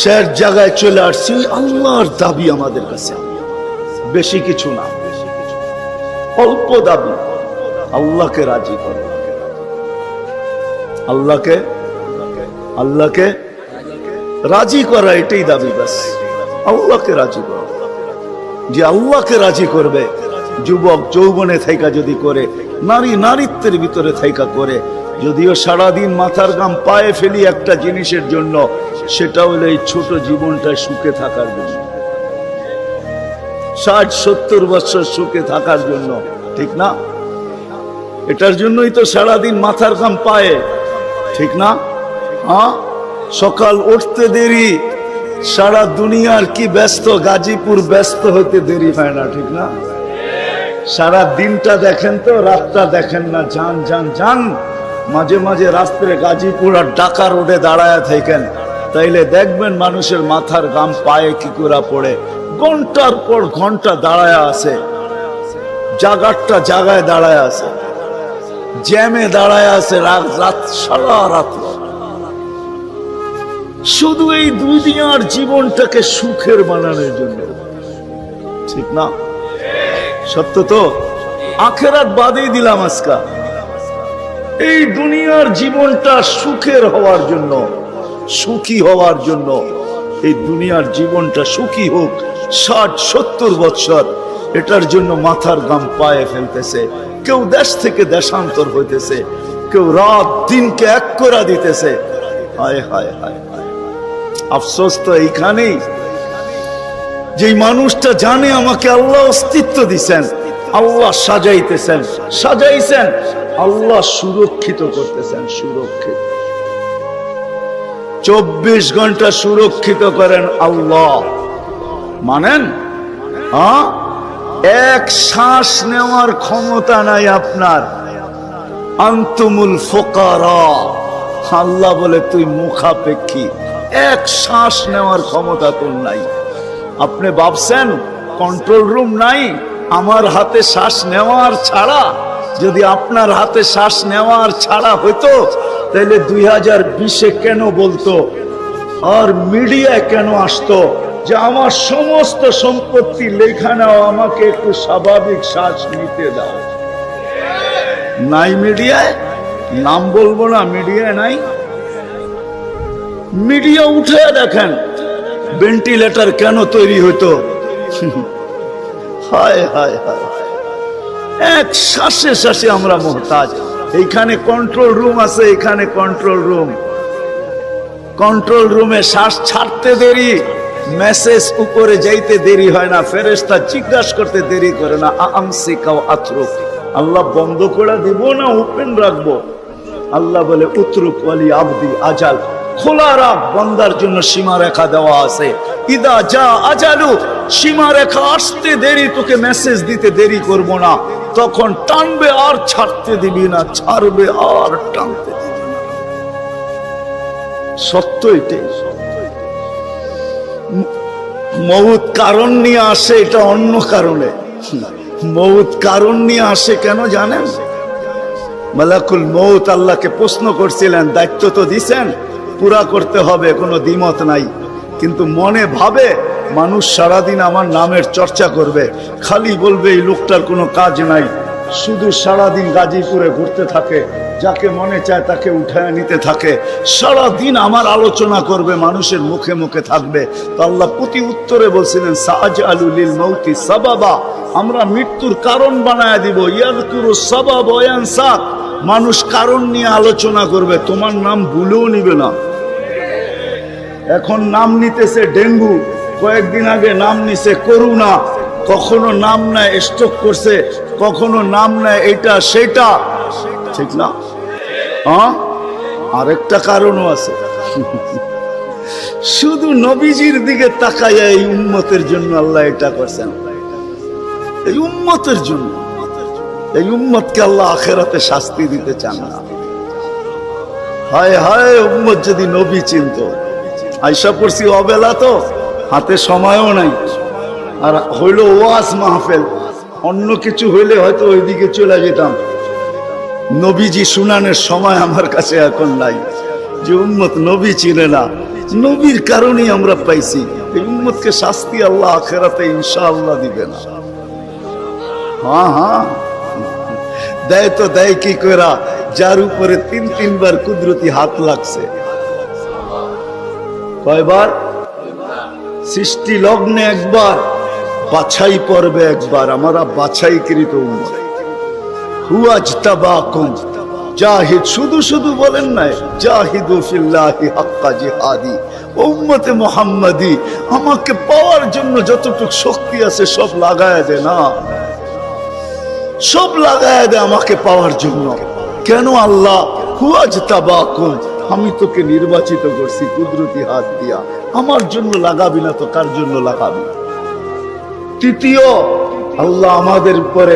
শেষ জায়গায় চলে আসছি। আল্লাহর দাবি আমাদের কাছে বেশি কিছু না, অল্প দাবি। আল্লাহকে রাজি করো, আল্লাহকে রাজি করা, এটাই দাবি। বাস আল্লাহকে রাজি করো। যে আল্লাহকে রাজি করবে, যুবক যৌবনে থাইকা যদি করে, নারী নারীত্বের ভিতরে থাইকা করে, যদিও সারাদিন মাথার গাম পায়ে ফেলি একটা জিনিসের জন্য, সেটা হলো এই ছোট জীবনটা সুখে থাকার জন্য, 60-70 বছর সুখে থাকার জন্য। ঠিক না? এটার জন্যই তো সারাদিন মাথার ঘাম পায়ে, ঠিক না? হ্যাঁ, সকাল উঠতে দেরি, সারা দুনিয়ার কি ব্যস্ত, গাজীপুর ব্যস্ত হইতে দেরি হয় না, ঠিক না? সারা দিনটা দেখেন তো, রাতটা দেখেন না, যান যান যান। মাঝে মাঝে রাস্তায় গাজীপুর আর ঢাকা রোডে দাঁড়ায় থাকেন, তাইলে দেখবেন মানুষের মাথার ঘাম পায়ে কি করে পড়ে। ঘন্টার পর ঘন্টা দাঁড়ায় আছে, জাগারটা জায়গায় দাঁড়ায় আছে, জ্যামে দাঁড়ায় আছে, রাত সারা রাত। শুধু এই দুনিয়ার জীবনটাকে সুখের বানানোর জন্য, ঠিক না? সত্য তো? আখেরাত বাদেই দিলাম আজকা, এই দুনিয়ার জীবনটা সুখের হওয়ার জন্য, সুখী হওয়ার জন্য। এই দুনিয়ার জীবনটা সুখী হোক 60-70 বছর, এটার জন্য মাথার ঘাম পায়ে ফেলতেছে। কেউ দেশ থেকে দেশান্তর হইতেছে, কেউ রাত দিনকে এক করে দিতেছে। হায় হায় হায়, আফসোস তো এইখানেই, যেই মানুষটা জানে আমাকে আল্লাহ অস্তিত্ব দিছেন, আল্লাহ সাজাইতেছেন, সাজাইছেন, আল্লাহ সুরক্ষিত করতেছেন, সুরক্ষিত 24 ঘন্টা সুরক্ষিত করেন আল্লাহ। মানেন? হ্যাঁ, এক শ্বাস নেওয়ার ক্ষমতা নাই আপনার। আনতুমুল ফুকারা, আল্লাহ বলে তুই মুখাপেক্ষী, এক শ্বাস নেওয়ার ক্ষমতা তোর নাই। আপনি ভাবছেন কন্ট্রোল রুম নাই? আমার হাতে শ্বাস নেওয়ার ছাড়া, যদি আপনার হাতে শ্বাস নেওয়ার ছাড়া হইতো, তাহলে 2020-এ কেন বলতো আর মিডিয়ায় কেন আসতো যে আমার সমস্ত সম্পত্তি লেখা নাও, আমাকে একটু স্বাভাবিক শ্বাস নিতে দাও? নাই মিডিয়ায়, নাম বলবো না, মিডিয়ায় নাই। মিডিয়া উঠে দেখেন ভেন্টিলেটর কেন তৈরি হতো। হায় হায় হায়, এক শ্বাসে শ্বাসে আমরা মুহতাজ। এইখানে কন্ট্রোল রুম আছে, এখানে কন্ট্রোল রুম, কন্ট্রোল রুমে শ্বাস ছাড়তে দেরি, মেসেজ উপরে যাইতে দেরি হয় না, ফেরেশতা জিজ্ঞাসা করতে দেরি করে না। আমসিকাও আতরুক, আল্লাহ বন্ধ করে দিব না ওপেন রাখবো? আল্লাহ বলে উতরুক ওয়ালি আবদি আজাল, খোলা রাখ, বান্দার জন্য সীমা রেখা দেওয়া আছে। ইদা যা আজালু, সীমা রেখা আসতে দেরি, তোকে মেসেজ দিতে দেরি করব না, তখন টানবে আর ছাড়তে দিবি না, ছাড়বে আর টানতে দিবি না। সত্য এটাই। মউত কারণ নিয়ে আসে, এটা অন্য কারণে। মউত কারণ নিয়ে আসে কেন জানেন? মালাকুল মউত আল্লাহকে প্রশ্ন করছিলেন, দায়িত্ব তো দিছেন, পুরা করতে হবে, কোনো দ্বিমত নাই, কিন্তু মনে ভাবে মানুষ সারাদিন আমার নামের চর্চা করবে, খালি বলবে এই লোকটার কোনো কাজ নাই, শুধু সারাদিন গাজীপুরে ঘুরতে থাকে, যাকে মনে চায় তাকে উঠায় নিতে থাকে, সারাদিন আমার আলোচনা করবে, মানুষের মুখে মুখে থাকবে। তো আল্লাহ প্রতি উত্তরে বলছিলেন সাআজআলু লিল মাউতি সাবাবা, আমরা মৃত্যুর কারণ বানায় দিব। ইয়াযকুরু সাবাব ওয়া ইয়ানসা, মানুষ কারণ নিয়ে আলোচনা করবে, তোমার নাম ভুলেও নিবে না। এখন নাম নিতেছে ডেঙ্গু, কয়েকদিন আগে নাম নিছে করোনা, কখনো নাম নেয় স্ট্রোক করছে, কখনো নাম নেয় এটা সেটা, ঠিক না? হ্যাঁ, আরেকটা কারণও আছে। শুধু নবীজির দিকে তাকাইয়া এই উম্মতের জন্য আল্লাহ এটা করছেন, এই উম্মতের জন্য। এই উম্মতকে আল্লাহ আখেরাতে শাস্তি দিতে চান না। হায় হায়, উম্মত যদি নবী চিনত। আয়সা পড়ছি অবেলা, তো হাতে সময়ও নাই, আর হইল ওয়াজ মাহফিল, অন্য কিছু হইলে হয়তো ওইদিকে চলে যেতাম। নবীজি শুনানের সময় আমার কাছে এখন নাই। যে উম্মত নবী চিনে না, নবীর কারণেই আমরা পাইছি। এই উম্মতকে শাস্তি আল্লাহ আখেরাতে ইনশাআল্লাহ দিবে না। হ্যাঁ হ্যাঁ, দেয় তো দেয় কি করা, যার উপরে 3 বার কুদরতি হাত লাগছে। কয়বার? সৃষ্টি লগ্নে একবার, বাছাই পর্বে একবার। আমরা বাছাইকৃত উম্মত। হুয়াজতাবাকুম, জাহিদ, শুধু শুধু বলেন নাই, জাহিদু ফিল্লাহি হাক্কা জিহাদি। উম্মতে মুহাম্মাদি, আমাকে পাওয়ার জন্য যতটুকু শক্তি আছে সব লাগায় দে না। সব লাগায় দেয় আমাকে পাওয়ার জন্য। কেন আল্লাহ? হুয়াজতাবাকুম, আমি তোকে নির্বাচিত করছি কুদরতি হাত দিয়া, আমার জন্য লাগাবি না তো কার জন্য লাগাবি? তৃতীয়, আল্লাহ আমাদের উপরে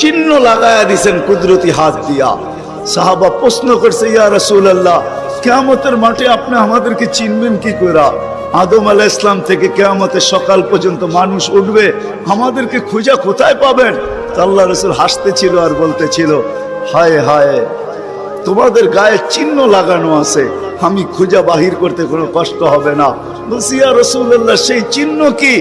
চিহ্ন লাগায়া দিছেন কুদরতি হাত দিয়া। সাহাবা প্রশ্ন করছে, ইয়া রাসূলুল্লাহ, কিয়ামতের মাঠে আপনি আমাদেরকে চিনবেন কি করে? আদম আলাইহিস সালাম থেকে কিয়ামতের সকাল পর্যন্ত মানুষ উঠবে, আমাদেরকে খুঁজা কোথায় পাবেন? আল্লাহ রাসূল হাসতেছিল আর বলতেছিল, হায় হায়, তোমাদের গায়ে চিহ্ন লাগানো আছে, আমি খুঁজা বাহির করতে কোনো কষ্ট হবে না। বলছি, ইয়া রাসূলুল্লাহ, সেই চিহ্ন কি?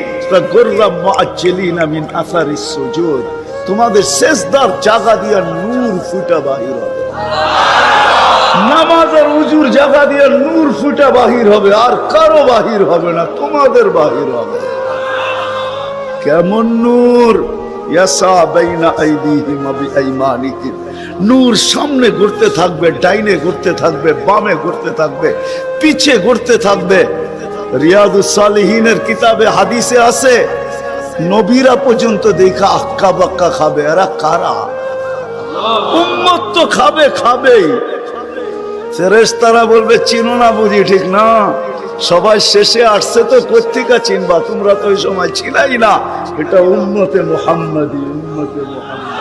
গুররাম মুআজ্জিলিনা মিন আসারিস সুজুদ, তোমাদের সেজদার জায়গা দিয়া নূর ফুটা বাহির হবে। নামাজের উজুর জায়গা দিয়ে নূর ফুটা বাহির হবে, আর কারো বাহির হবে না, তোমাদের বাহির হবে। কেমন নূর? ইয়াসা বাইনা আইদিহিম ওয়া বিআইমানিহিম, নূর সামনে ঘুরতে থাকবে, ডাইনে ঘুরতে থাকবে, বামে ঘুরতে থাকবে, পিছে ঘুরতে থাকবে। রিয়াদুস সালিহিনের কিতাবে হাদিসে আছে, নবীরা পর্যন্ত দেখা আক্কা বাক্কা খাবে। এরা কারা? উম্মত তো খাবে, খাবেই। ফেরেশতারা বলবে, চিনো না বুঝি? ঠিক না, সবাই শেষে আসছে তো কোত্থেকে চিনবা? তোমরা তো ওই সময় ছিলাই না। এটা উম্মতে মুহাম্মাদি, উম্মতে মুহাম্মাদি।